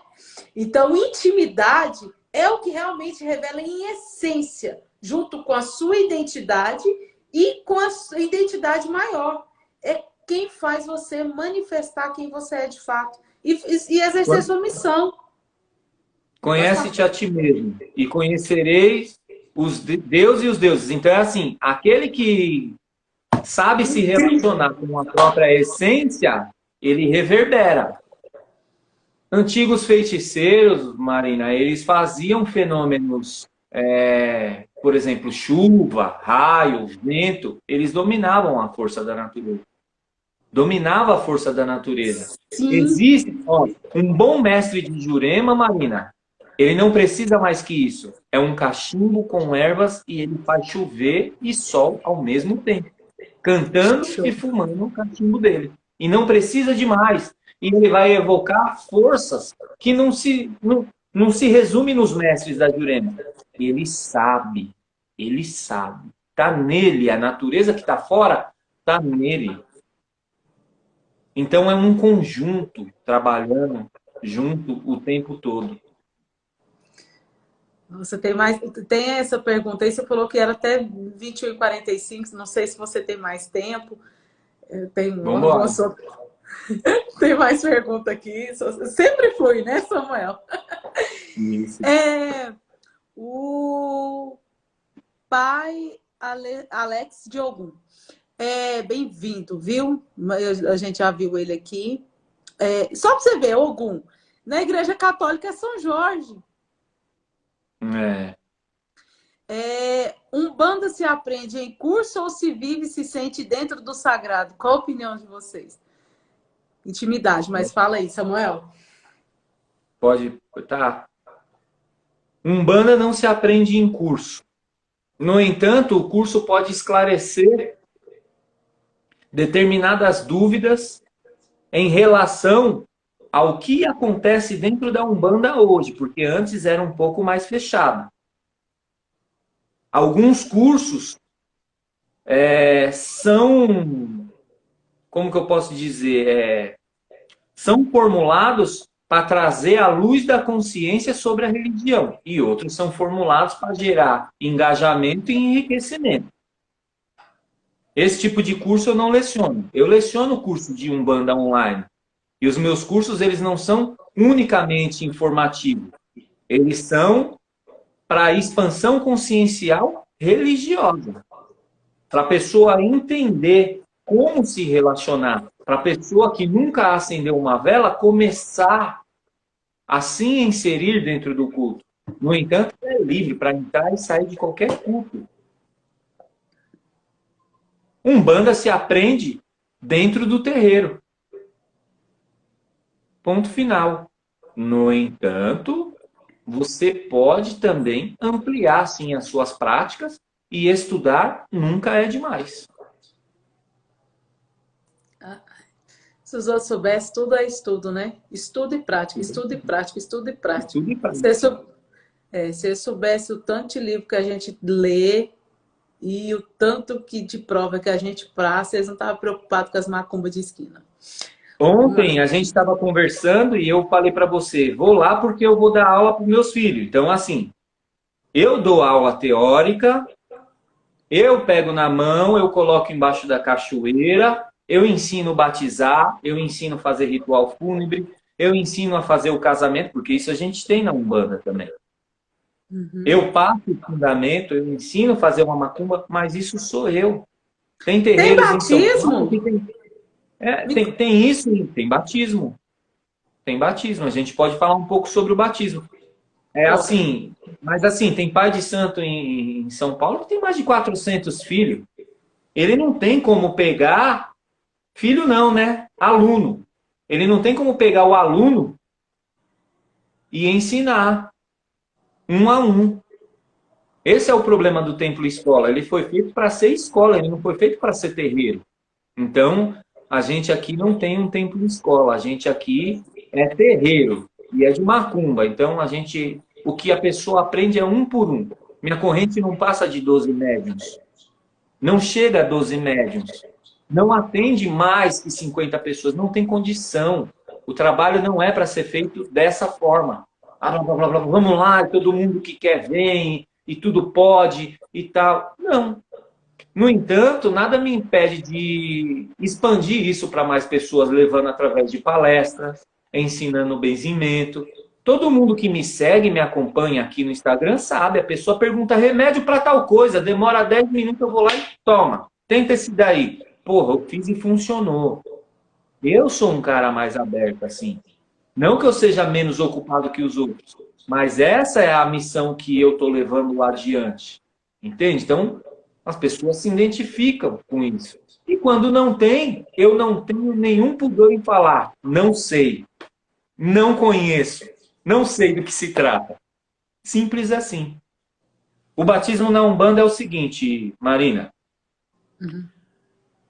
Então, intimidade é o que realmente revela em essência, junto com a sua identidade e com a sua identidade maior. É quem faz você manifestar quem você é de fato e exercer sua missão. Conhece-te a ti mesmo e conhecereis Deus e os deuses. Então é assim, aquele que sabe se relacionar com a própria essência, ele reverbera. Antigos feiticeiros, Marina, eles faziam fenômenos, por exemplo, chuva, raio, vento, eles dominavam a força da natureza. Dominava a força da natureza. Sim. Existe, ó, um bom mestre de Jurema, Marina, ele não precisa mais que isso. É um cachimbo com ervas e ele faz chover e sol ao mesmo tempo. Cantando e fumando o cachimbo dele. E não precisa de mais. E ele vai evocar forças que não se resume nos mestres da Jurema. Ele sabe. Ele sabe. Está nele. A natureza que está fora está nele. Então é um conjunto trabalhando junto o tempo todo. Você tem essa pergunta aí, você falou que era até 21h45, não sei se você tem mais tempo. Tem tem mais pergunta aqui. Sempre flui, né, Samuel? Isso. O pai Alex Diogo. Bem-vindo, viu? A gente já viu ele aqui. Só para você ver, Ogum, na Igreja Católica é São Jorge. Umbanda se aprende em curso ou se vive e se sente dentro do sagrado? Qual a opinião de vocês? Intimidade, mas fala aí, Samuel. Pode, tá. Umbanda não se aprende em curso. No entanto, o curso pode esclarecer determinadas dúvidas em relação ao que acontece dentro da Umbanda hoje, porque antes era um pouco mais fechado. Alguns cursos são, como que eu posso dizer, são formulados para trazer a luz da consciência sobre a religião, e outros são formulados para gerar engajamento e enriquecimento. Esse tipo de curso eu não leciono. Eu leciono o curso de Umbanda online. E os meus cursos, eles não são unicamente informativos. Eles são para expansão consciencial religiosa. Para a pessoa entender como se relacionar. Para a pessoa que nunca acendeu uma vela, começar a se inserir dentro do culto. No entanto, é livre para entrar e sair de qualquer culto. Umbanda se aprende dentro do terreiro. Ponto final. No entanto, você pode também ampliar sim as suas práticas e estudar nunca é demais. Se os outros soubessem, tudo é estudo, né? Estudo e prática, estudo e prática, estudo e prática. Estudo e prática. Se eu soubesse o tanto de livro que a gente lê e o tanto de prova que a gente faz, vocês não estavam preocupados com as macumbas de esquina. Ontem a gente estava conversando e eu falei para você, vou lá porque eu vou dar aula para os meus filhos. Então, assim, eu dou aula teórica, eu pego na mão, eu coloco embaixo da cachoeira, eu ensino a batizar, eu ensino a fazer ritual fúnebre, eu ensino a fazer o casamento, porque isso a gente tem na Umbanda também. Uhum. Eu passo o fundamento, eu ensino a fazer uma macumba, mas isso sou eu. Tem terreiros em São Paulo que tem isso, tem batismo. Tem batismo. A gente pode falar um pouco sobre o batismo. Assim, mas assim, tem pai de santo em São Paulo que tem mais de 400 filhos. Ele não tem como pegar... Filho não, né? Aluno. Ele não tem como pegar o aluno e ensinar um a um. Esse é o problema do templo escola. Ele foi feito para ser escola, ele não foi feito para ser terreiro. Então, a gente aqui não tem um templo escola, a gente aqui é terreiro e é de macumba. Então, o que a pessoa aprende é um por um. Minha corrente não passa de 12 médiuns. Não chega a 12 médiuns. não atende mais que 50 pessoas, não tem condição. O trabalho não é para ser feito dessa forma. Ah, blá, blá, blá, blá, vamos lá, todo mundo que quer vem, e tudo pode, e tal. Não. No entanto, nada me impede de expandir isso para mais pessoas, levando através de palestras, ensinando benzimento. Todo mundo que me segue, me acompanha aqui no Instagram, sabe. A pessoa pergunta remédio para tal coisa, demora 10 minutos, eu vou lá e toma. Tenta esse daí. Porra, eu fiz e funcionou. Eu sou um cara mais aberto, assim. Não que eu seja menos ocupado que os outros, mas essa é a missão que eu estou levando adiante. Entende? Então, as pessoas se identificam com isso. E quando não tem, eu não tenho nenhum pudor em falar. Não sei. Não conheço. Não sei do que se trata. Simples assim. O batismo na Umbanda é o seguinte, Marina. Uhum.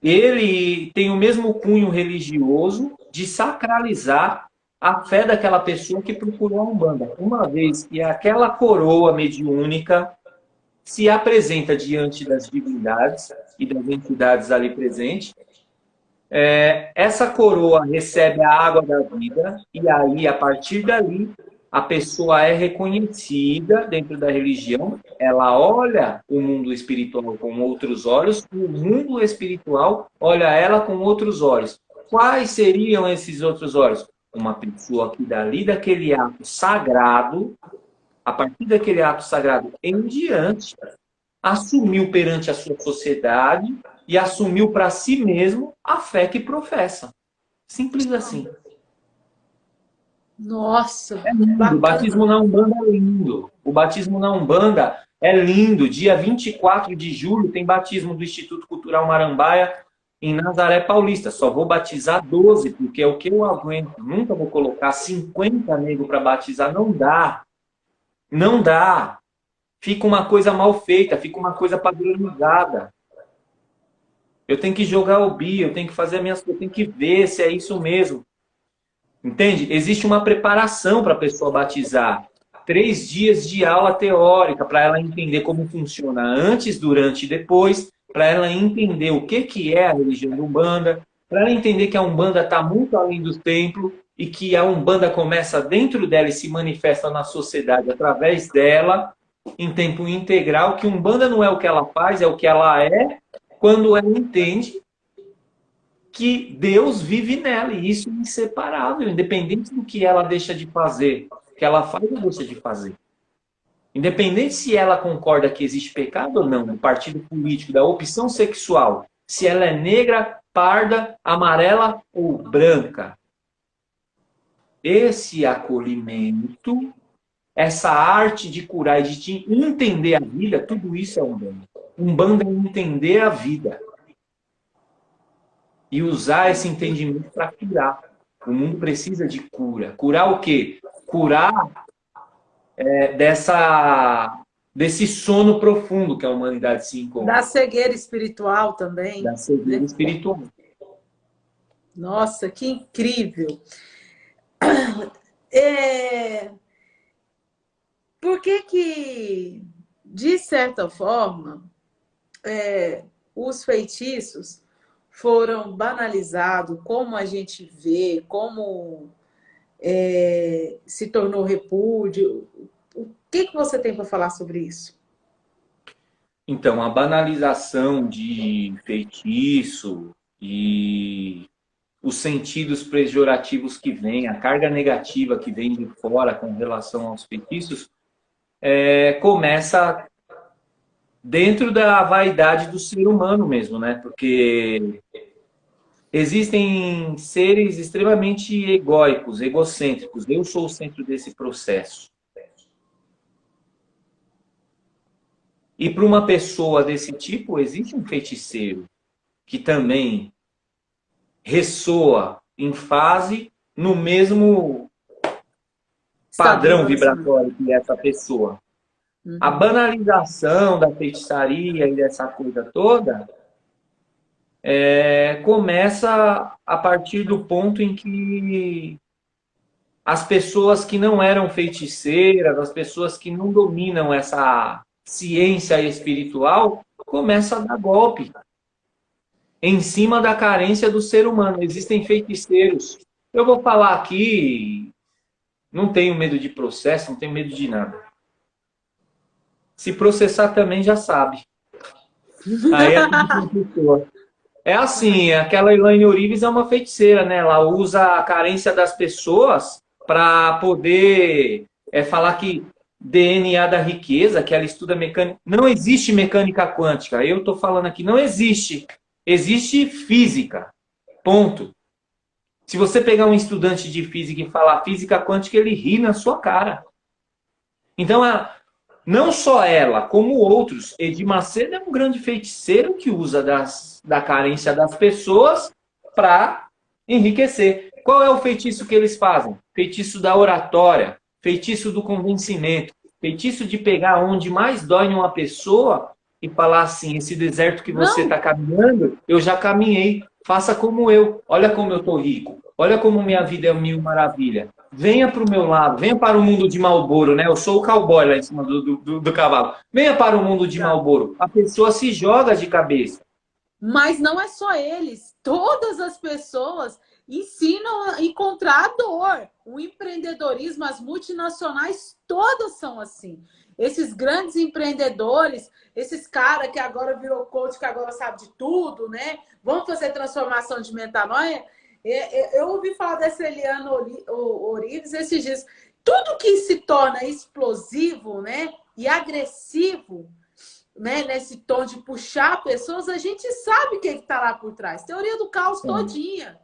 Ele tem o mesmo cunho religioso de sacralizar a fé daquela pessoa que procurou a Umbanda. Uma vez que aquela coroa mediúnica se apresenta diante das divindades e das entidades ali presentes, essa coroa recebe a água da vida e aí, a partir dali, a pessoa é reconhecida dentro da religião, ela olha o mundo espiritual com outros olhos, e o mundo espiritual olha ela com outros olhos. Quais seriam esses outros olhos? Uma pessoa que dali daquele ato sagrado, a partir daquele ato sagrado em diante, assumiu perante a sua sociedade e assumiu para si mesmo a fé que professa. Simples assim. Nossa, É lindo. O batismo bacana. na Umbanda é lindo. O batismo na Umbanda é lindo. Dia 24 de julho tem batismo do Instituto Cultural Marambaia em Nazaré Paulista. Só vou batizar 12, porque é o que eu aguento. Nunca vou colocar 50 negros para batizar. Não dá. Não dá. Fica uma coisa mal feita, fica uma coisa padronizada. Eu tenho que jogar o bi, eu tenho que fazer as minhas coisas, eu tenho que ver se é isso mesmo. Entende? Existe uma preparação para a pessoa batizar. 3 dias de aula teórica para ela entender como funciona antes, durante e depois, para ela entender o que é a religião da Umbanda, para ela entender que a Umbanda está muito além do templo e que a Umbanda começa dentro dela e se manifesta na sociedade através dela, em tempo integral, que Umbanda não é o que ela faz, é o que ela é, quando ela entende que Deus vive nela, e isso é inseparável, independente do que ela deixa de fazer, que ela faz ou deixa de fazer. Independente se ela concorda que existe pecado ou não, do partido político, da opção sexual, se ela é negra, parda, amarela ou branca. Esse acolhimento, essa arte de curar e de entender a vida, tudo isso é Umbanda. Umbanda é entender a vida. E usar esse entendimento para curar. O mundo precisa de cura. Curar o quê? Curar desse sono profundo que a humanidade se encontra. Da cegueira espiritual também, Da cegueira né? espiritual. Nossa, que incrível. É... Por que, de certa forma, os feitiços foram banalizados, como a gente vê, como se tornou repúdio? O que você tem para falar sobre isso? Então, a banalização de feitiço e os sentidos pejorativos que vêm, a carga negativa que vem de fora com relação aos feitiços, começa dentro da vaidade do ser humano mesmo, né? Porque existem seres extremamente egóicos, egocêntricos. Eu sou o centro desse processo. E para uma pessoa desse tipo, existe um feiticeiro que também ressoa em fase no mesmo padrão vibratório que essa pessoa. A banalização da feitiçaria e dessa coisa toda começa a partir do ponto em que as pessoas que não eram feiticeiras, as pessoas que não dominam essa ciência espiritual, começam a dar golpe. em cima da carência do ser humano. Existem feiticeiros. Eu vou falar aqui, não tenho medo de processo, não tenho medo de nada. Se processar também já sabe. Aí é tudo com pessoa. É assim, aquela Elaine Orives é uma feiticeira, né? Ela usa a carência das pessoas para poder falar que DNA da riqueza, que ela estuda mecânica. Não existe mecânica quântica. Eu estou falando aqui, não existe. Existe física. Ponto. Se você pegar um estudante de física e falar física quântica, ele ri na sua cara. Então, não só ela, como outros. Edir Macedo é um grande feiticeiro que usa da carência das pessoas para enriquecer. Qual é o feitiço que eles fazem? Feitiço da oratória, feitiço do convencimento, feitiço de pegar onde mais dói numa pessoa e falar assim, esse deserto que você está caminhando, eu já caminhei, faça como eu. Olha como eu estou rico, olha como minha vida é mil maravilha. Venha para o meu lado, venha para o mundo de Marlboro, né? Eu sou o cowboy lá em cima do cavalo. Venha para o mundo de Marlboro. A pessoa se joga de cabeça. Mas não é só eles. Todas as pessoas ensinam a encontrar a dor. O empreendedorismo, as multinacionais, todas são assim. Esses grandes empreendedores, esses caras que agora virou coach, que agora sabe de tudo, né? Vão fazer transformação de metanoia. Eu ouvi falar dessa Eliane Orives esses dias. Tudo que se torna explosivo, né, e agressivo, né, nesse tom de puxar pessoas, a gente sabe o que está lá por trás. Teoria do caos todinha.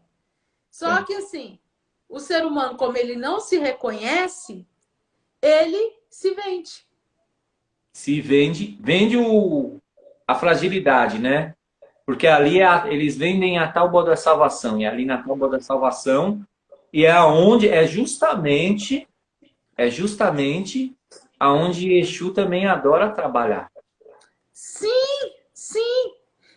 Só que, assim, o ser humano, como ele não se reconhece, ele se vende. Se vende, a fragilidade, né? Porque ali eles vendem a tábua da salvação. E ali na tábua da salvação, e é aonde é justamente aonde Exu também adora trabalhar. Sim, sim.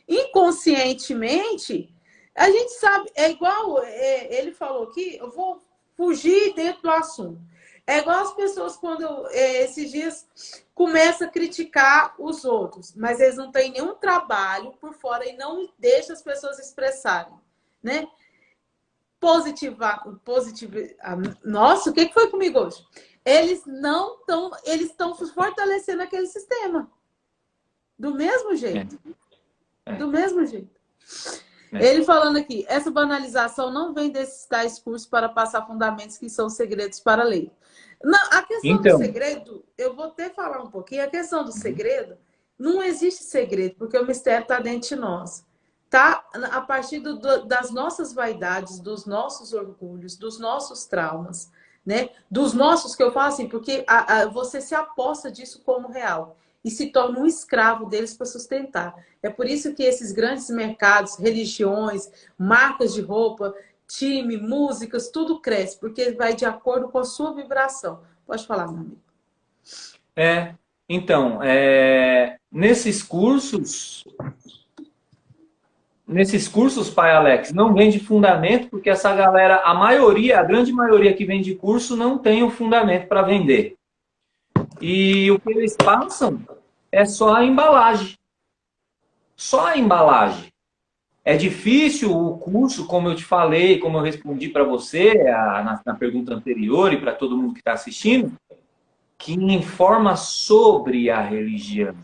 Inconscientemente, a gente sabe, é igual ele falou aqui, eu vou fugir dentro do assunto. É igual as pessoas quando esses dias começam a criticar os outros, mas eles não têm nenhum trabalho por fora e não deixam as pessoas expressarem, né? Nossa, o que foi comigo hoje? Eles não estão, eles estão fortalecendo aquele sistema. Do mesmo jeito. Do mesmo jeito. Ele falando aqui, essa banalização não vem desses tais cursos para passar fundamentos que são segredos para ler. Não, a questão do segredo, eu vou até falar um pouquinho, a questão do segredo, não existe segredo, porque o mistério está dentro de nós. Tá a partir das nossas vaidades, dos nossos orgulhos, dos nossos traumas, né? Dos nossos, que eu falo assim, porque você se aposta disso como real e se torna um escravo deles para sustentar. É por isso que esses grandes mercados, religiões, marcas de roupa, time, músicas, tudo cresce, porque vai de acordo com a sua vibração. Pode falar, meu amigo. Então, nesses cursos, pai Alex, não vem de fundamento, porque essa galera, a grande maioria que vem de curso não tem o fundamento para vender. E o que eles passam é só a embalagem. Só a embalagem. É difícil o curso, como eu te falei, como eu respondi para você na pergunta anterior e para todo mundo que está assistindo, que informa sobre a religião.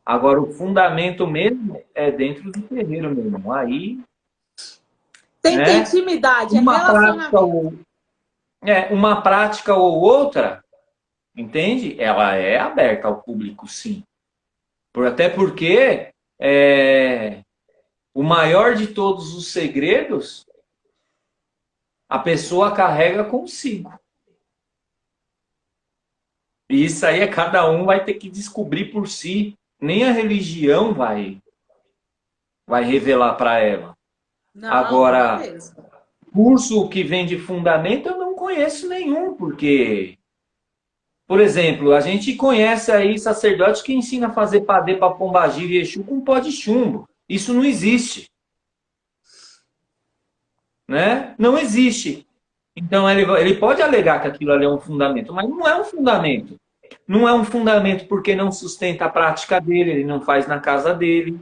Agora, o fundamento mesmo é dentro do terreiro mesmo. Aí... Tem que ter intimidade, uma prática ou outra, entende? Ela é aberta ao público, sim. Até porque o maior de todos os segredos, a pessoa carrega consigo. E isso aí cada um vai ter que descobrir por si. Nem a religião vai revelar para ela. Não, agora, curso que vem de fundamento, eu não conheço nenhum, porque... Por exemplo, a gente conhece aí sacerdote que ensina a fazer padê para Pombagira e Exu com pó de chumbo. Isso não existe. Né? Não existe. Então, ele pode alegar que aquilo ali é um fundamento, mas não é um fundamento. Não é um fundamento porque não sustenta a prática dele, ele não faz na casa dele.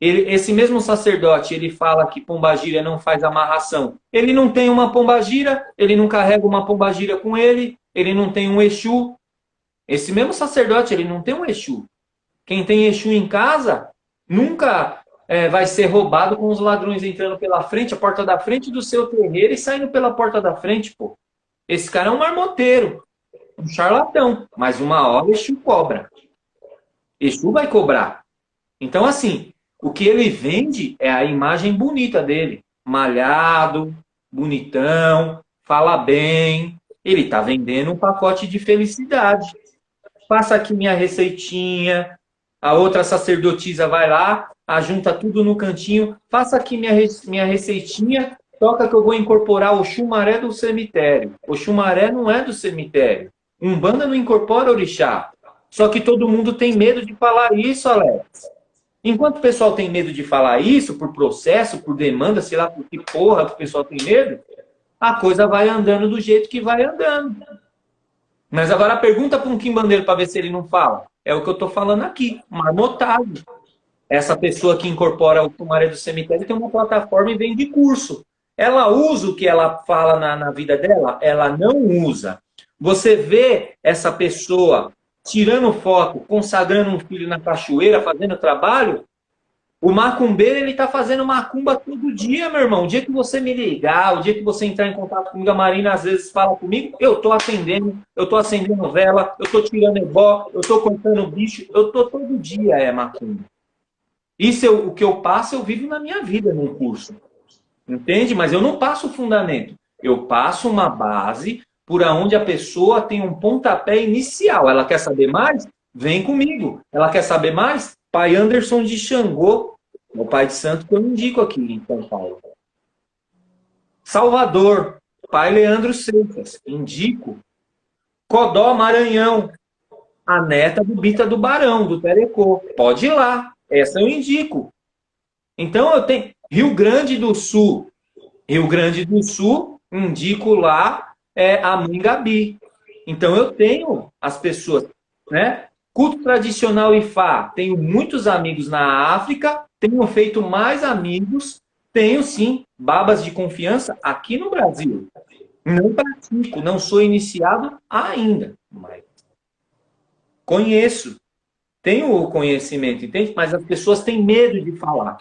Esse mesmo sacerdote, ele fala que pombagira não faz amarração. Ele não tem uma pombagira, ele não carrega uma pombagira com ele não tem um Exu. Esse mesmo sacerdote, ele não tem um Exu. Quem tem Exu em casa nunca vai ser roubado com os ladrões entrando pela frente, a porta da frente do seu terreiro e saindo pela porta da frente, pô. Esse cara é um marmoteiro, um charlatão, mas uma hora Exu cobra. Exu vai cobrar. Então, assim, o que ele vende é a imagem bonita dele. Malhado, bonitão, fala bem. Ele está vendendo um pacote de felicidade. Passa aqui minha receitinha. A outra sacerdotisa vai lá, ajunta tudo no cantinho. Faça aqui minha receitinha. Toca que eu vou incorporar o Xumaré do cemitério. O Xumaré não é do cemitério. Umbanda não incorpora orixá. Só que todo mundo tem medo de falar isso, Alex. Enquanto o pessoal tem medo de falar isso, por processo, por demanda, sei lá por que porra que o pessoal tem medo, a coisa vai andando do jeito que vai andando. Mas agora pergunta para um quimbandeiro para ver se ele não fala. É o que eu estou falando aqui, marmotado. Essa pessoa que incorpora o Xumaré do cemitério tem uma plataforma e vende curso. Ela usa o que ela fala na vida dela? Ela não usa. Você vê essa pessoa tirando foto, consagrando um filho na cachoeira, fazendo trabalho, o macumbeiro, ele tá fazendo macumba todo dia, meu irmão. O dia que você me ligar, o dia que você entrar em contato comigo, a Marina às vezes fala comigo, eu tô atendendo, eu tô acendendo vela, eu tô tirando ebó, eu tô cortando bicho, eu tô todo dia macumba. Isso o que eu passo, eu vivo na minha vida num curso. Entende? Mas eu não passo o fundamento. Eu passo uma base por onde a pessoa tem um pontapé inicial. Ela quer saber mais? Vem comigo. Ela quer saber mais? Pai Anderson de Xangô, o pai de santo que eu indico aqui em São Paulo. Salvador, pai Leandro Seixas, indico. Codó Maranhão, a neta do Bita do Barão, do Terecô. Pode ir lá, essa eu indico. Então eu tenho Rio Grande do Sul. Rio Grande do Sul, indico lá a Mãe Gabi. Então eu tenho as pessoas, né? Culto tradicional Ifá, tenho muitos amigos na África, tenho feito mais amigos, tenho sim babas de confiança aqui no Brasil. Não pratico, não sou iniciado ainda, mas conheço, tenho o conhecimento, entende? Mas as pessoas têm medo de falar.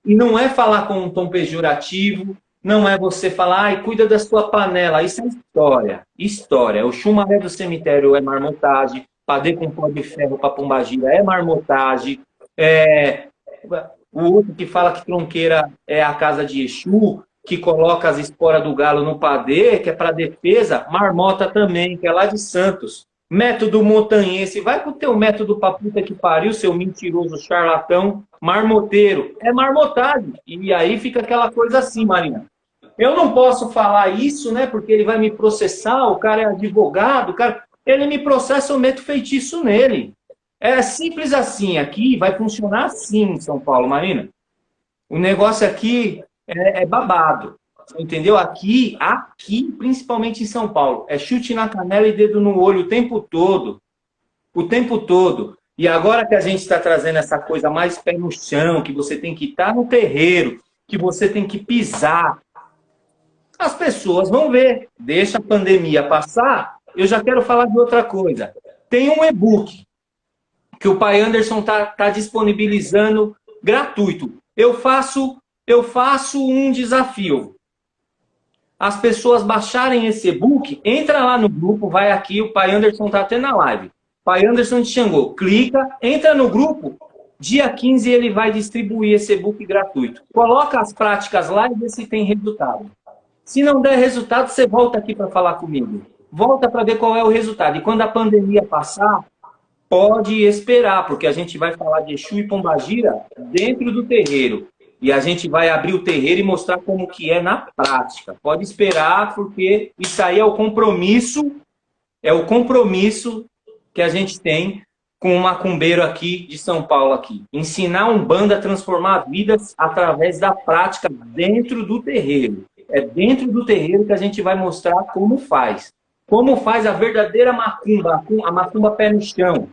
E não é falar com um tom pejorativo, não é você falar, ai, cuida da sua panela. Isso é história. História. O Xumaré do cemitério é marmotagem. Padê com pó de ferro para pombagira é marmotagem. O outro que fala que tronqueira é a casa de Exu, que coloca as esporas do galo no padê, que é para defesa, marmota também, que é lá de Santos. Método montanhense, vai pro teu método pra puta que pariu, seu mentiroso charlatão, marmoteiro. É marmotagem. E aí fica aquela coisa assim, Marina. Eu não posso falar isso, né? Porque ele vai me processar, o cara é advogado, o cara... Ele me processa, eu meto feitiço nele. É simples assim. Aqui vai funcionar assim em São Paulo, Marina. O negócio aqui é babado. Entendeu? Aqui, principalmente em São Paulo, é chute na canela e dedo no olho o tempo todo. O tempo todo. E agora que a gente está trazendo essa coisa mais pé no chão, que você tem que estar no terreiro, que você tem que pisar, as pessoas vão ver. Deixa a pandemia passar, eu já quero falar de outra coisa. Tem um e-book que o pai Anderson tá disponibilizando gratuito. Eu faço um desafio. As pessoas baixarem esse e-book, entra lá no grupo, vai aqui, o pai Anderson tá até na live. Pai Anderson de Xangô, clica, entra no grupo, dia 15 ele vai distribuir esse e-book gratuito. Coloca as práticas lá e vê se tem resultado. Se não der resultado, você volta aqui para falar comigo. Volta para ver qual é o resultado. E quando a pandemia passar, pode esperar, porque a gente vai falar de Exu e Pombagira dentro do terreiro. E a gente vai abrir o terreiro e mostrar como que é na prática. Pode esperar, porque isso aí é o compromisso que a gente tem com o macumbeiro aqui de São Paulo aqui. Ensinar a Umbanda a transformar vidas através da prática dentro do terreiro. É dentro do terreiro que a gente vai mostrar como faz. Como faz a verdadeira macumba, a macumba pé no chão.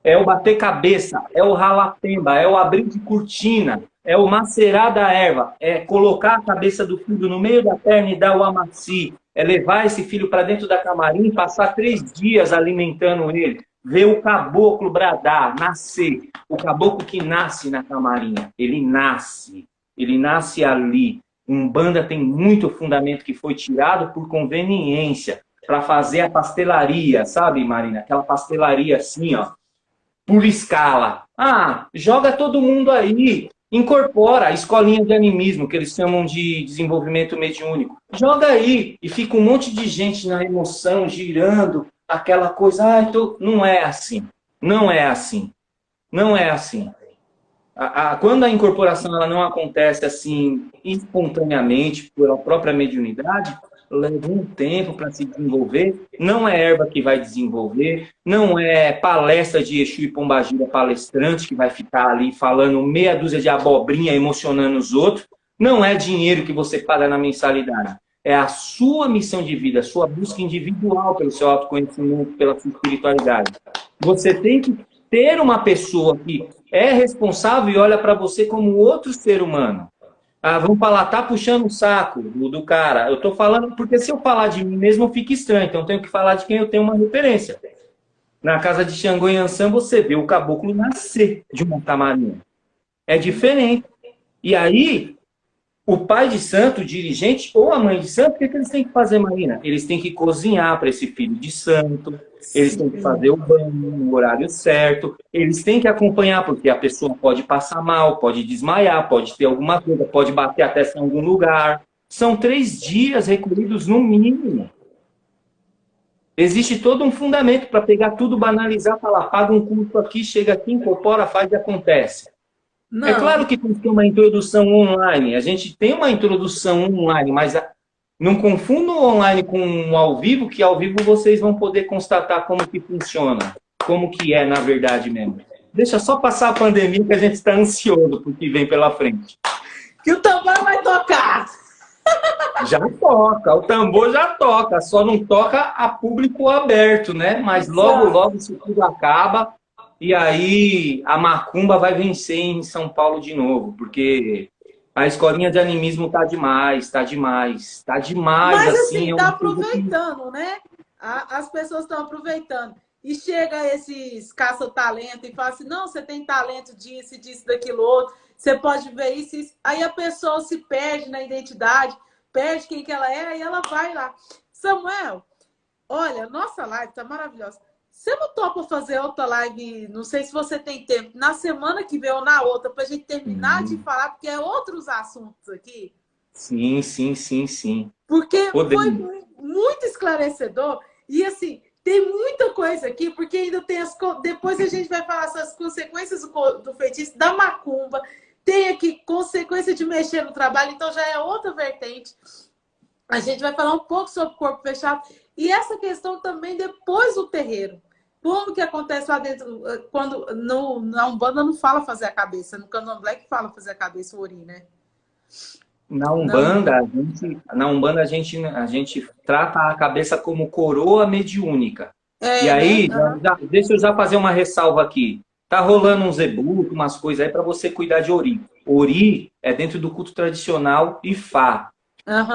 é o bater cabeça, é o ralapemba, é o abrir de cortina, é o macerar da erva, é colocar a cabeça do filho no meio da perna e dar o amaci, é levar esse filho para dentro da camarim e passar 3 dias alimentando ele, ver o caboclo bradar, nascer, o caboclo que nasce na camarinha, ele nasce ali. Umbanda tem muito fundamento que foi tirado por conveniência, para fazer a pastelaria, sabe, Marina? Aquela pastelaria assim, ó, por escala. Ah, joga todo mundo aí, incorpora a escolinha de animismo, que eles chamam de desenvolvimento mediúnico. Joga aí, e fica um monte de gente na emoção, girando, aquela coisa, não é assim, não é assim, não é assim. Quando a incorporação ela não acontece assim espontaneamente pela própria mediunidade, leva um tempo para se desenvolver. Não é erva que vai desenvolver, não é palestra de Exu e Pombagira palestrante que vai ficar ali falando meia dúzia de abobrinha emocionando os outros. Não é dinheiro que você paga na mensalidade. É a sua missão de vida, a sua busca individual pelo seu autoconhecimento, pela sua espiritualidade. Você tem que ter uma pessoa que é responsável e olha para você como outro ser humano. Ah, vamos falar, tá puxando o saco do cara. Eu tô falando, porque se eu falar de mim mesmo, fica estranho. Então eu tenho que falar de quem eu tenho uma referência. Na casa de Xangô e Ansan, você vê o caboclo nascer de uma camarinha. É diferente. E aí, o pai de santo, o dirigente, ou a mãe de santo, o que eles têm que fazer, Marina? Eles têm que cozinhar para esse filho de santo, eles têm que fazer o banho no horário certo, eles têm que acompanhar, porque a pessoa pode passar mal, pode desmaiar, pode ter alguma coisa, pode bater a testa em algum lugar. São 3 dias recolhidos no mínimo. Existe todo um fundamento para pegar tudo, banalizar, falar, paga um curso aqui, chega aqui, incorpora, faz e acontece. Não. É claro que tem que ter uma introdução online. A gente tem uma introdução online, mas não confunda o online com o ao vivo, que ao vivo vocês vão poder constatar como que funciona, como que é na verdade mesmo. Deixa só passar a pandemia que a gente está ansioso por que vem pela frente. Que o tambor vai tocar! Já toca, o tambor já toca, só não toca a público aberto, né? Mas logo, logo isso tudo acaba. E aí a macumba vai vencer em São Paulo de novo, porque a escolinha de animismo tá demais, tá demais, tá demais. Mas assim, tá aproveitando, né? As pessoas estão aproveitando. E chega esses caça-talento e fala assim, não, você tem talento disso, disso, daquilo outro, você pode ver isso, isso. Aí a pessoa se perde na identidade, perde quem que ela é, aí ela vai lá. Samuel, olha, nossa live tá maravilhosa. Você não topa fazer outra live, não sei se você tem tempo, na semana que vem ou na outra, para a gente terminar de falar, porque é outros assuntos aqui? Sim, sim, sim, sim. Porque foi muito esclarecedor e, assim, tem muita coisa aqui, porque ainda tem as... Depois a gente vai falar essas consequências do feitiço, da macumba, tem aqui consequência de mexer no trabalho, então já é outra vertente. A gente vai falar um pouco sobre o corpo fechado e essa questão também depois do terreiro. Como que acontece lá dentro, quando na Umbanda não fala fazer a cabeça, no Candomblé que fala fazer a cabeça, o ori, né? Na Umbanda, a gente trata a cabeça como coroa mediúnica. E aí, deixa eu já fazer uma ressalva aqui. Tá rolando uns e-book, umas coisas aí para você cuidar de ori. Ori é dentro do culto tradicional Ifá.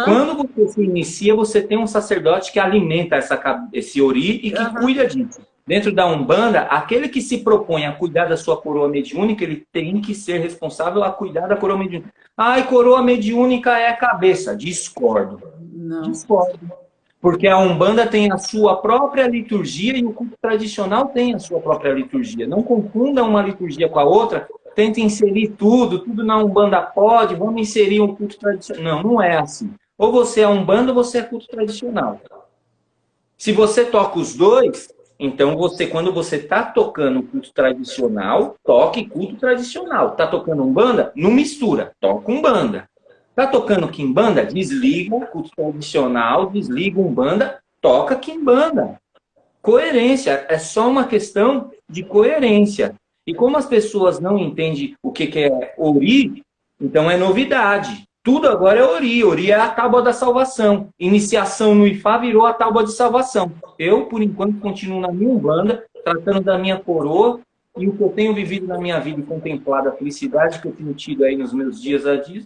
Quando você se inicia, você tem um sacerdote que alimenta esse ori e que cuida disso. Dentro da Umbanda, aquele que se propõe a cuidar da sua coroa mediúnica, ele tem que ser responsável a cuidar da coroa mediúnica. Ai, coroa mediúnica é a cabeça. Discordo. Não. Discordo. Porque a Umbanda tem a sua própria liturgia e o culto tradicional tem a sua própria liturgia. Não confunda uma liturgia com a outra. Tenta inserir tudo na Umbanda pode, vamos inserir um culto tradicional. Não, não é assim. Ou você é Umbanda ou você é culto tradicional. Se você toca os dois, então quando você está tocando culto tradicional, toque culto tradicional. Está tocando Umbanda? Não mistura, toca Umbanda. Está tocando Quimbanda? Desliga o culto tradicional, desliga Umbanda, toca Quimbanda. Coerência, é só uma questão de coerência. E como as pessoas não entendem o que é ori, então é novidade. Tudo agora é ori. Ori é a tábua da salvação. Iniciação no Ifá virou a tábua de salvação. Eu, por enquanto, continuo na minha Umbanda, tratando da minha coroa E o que eu tenho vivido na minha vida e contemplado, a felicidade que eu tenho tido aí nos meus dias a dias,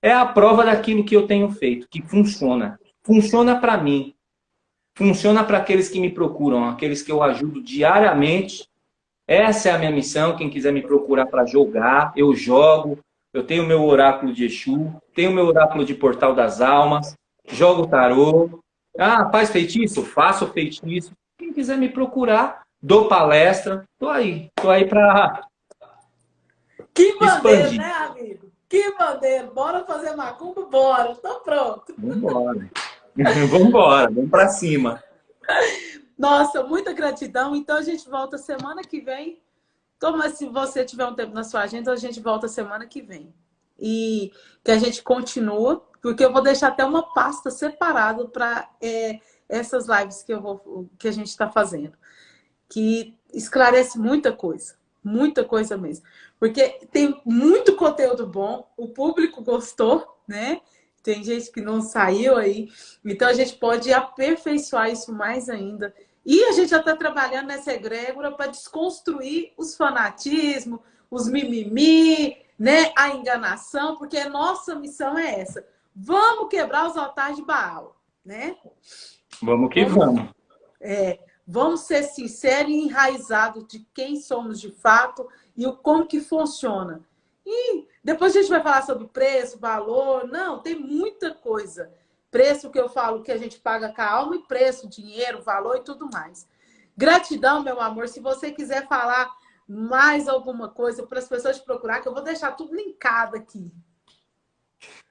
é a prova daquilo que eu tenho feito, que funciona. Funciona para mim. Funciona para aqueles que me procuram, aqueles que eu ajudo diariamente. Essa é a minha missão. Quem quiser me procurar para jogar, eu jogo. Eu tenho meu oráculo de Exu, tenho meu oráculo de Portal das Almas, jogo tarô. Ah, faz feitiço? Faço feitiço. Quem quiser me procurar, dou palestra. Tô aí para Que maneiro, expandir. né, amigo? Que maneiro. Bora fazer macumba? Bora. Tô pronto. Vamos embora. Vamos embora, vamos para cima. Nossa, muita gratidão. Então a gente volta semana que vem. Toma, se você tiver um tempo na sua agenda, a gente volta semana que vem. E que a gente continua, porque eu vou deixar até uma pasta separada para essas lives que a gente está fazendo. Que esclarece muita coisa mesmo. Porque tem muito conteúdo bom, o público gostou, né? Tem gente que não saiu aí. Então a gente pode aperfeiçoar isso mais ainda. E a gente já está trabalhando nessa egrégora para desconstruir os fanatismos, os mimimi, né? A enganação, porque a nossa missão é essa. Vamos quebrar os altares de Baal, né? Vamos que vamos. Vamos ser sinceros e enraizados de quem somos de fato e como que funciona. E depois a gente vai falar sobre preço, valor. Não, tem muita coisa. Preço que eu falo que a gente paga com a alma e preço, dinheiro, valor e tudo mais. Gratidão, meu amor. Se você quiser falar mais alguma coisa para as pessoas te procurar, que eu vou deixar tudo linkado aqui.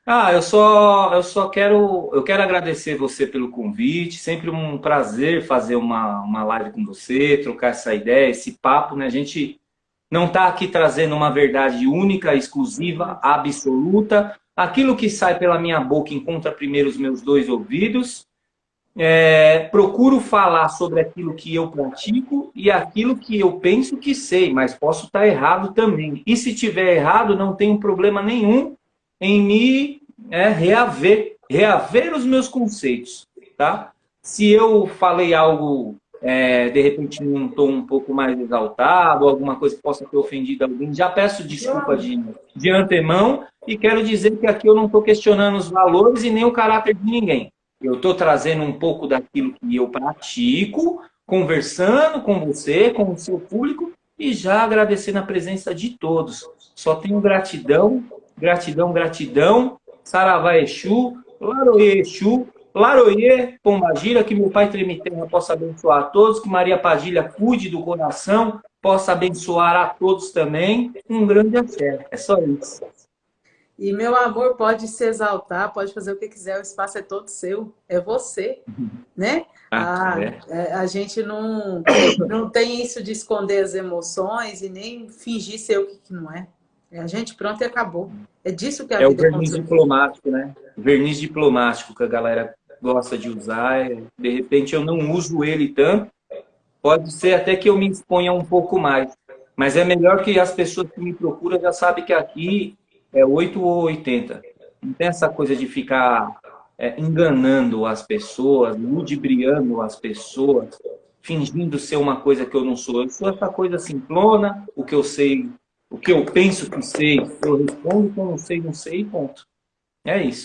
Ah, eu quero agradecer você pelo convite. Sempre um prazer fazer uma live com você, trocar essa ideia, esse papo, né? A gente não está aqui trazendo uma verdade única, exclusiva, absoluta. Aquilo que sai pela minha boca encontra primeiro os meus dois ouvidos. Procuro falar sobre aquilo que eu pratico e aquilo que eu penso que sei, mas posso estar errado também. E se tiver errado, não tenho problema nenhum em me reaver os meus conceitos, tá? Se eu falei algo, de repente, num tom um pouco mais exaltado, alguma coisa que possa ter ofendido alguém, já peço desculpa de antemão e quero dizer que aqui eu não estou questionando os valores e nem o caráter de ninguém. Eu estou trazendo um pouco daquilo que eu pratico, conversando com você, com o seu público e já agradecendo a presença de todos. Só tenho gratidão, gratidão, gratidão. Saravá Exu, Laroê Exu, Laroê Pombagira, que meu Pai Tremiterra possa abençoar a todos, que Maria Padilha cuide do coração, possa abençoar a todos também. Um grande axé. É só isso. E, meu amor, pode se exaltar, pode fazer o que quiser, o espaço é todo seu, é você, né? A gente não tem isso de esconder as emoções e nem fingir ser o que não é. A gente pronto e acabou. É disso que a vida é o verniz diplomático, né? O verniz diplomático que a galera gosta de usar. De repente eu não uso ele tanto. Pode ser até que eu me exponha um pouco mais. Mas é melhor que as pessoas que me procuram já sabem que aqui é 8 ou 80. Não tem essa coisa de ficar enganando as pessoas, ludibriando as pessoas, fingindo ser uma coisa que eu não sou. Eu sou essa coisa simplona, o que eu sei, o que eu penso que sei, eu respondo, como não sei, ponto. É isso.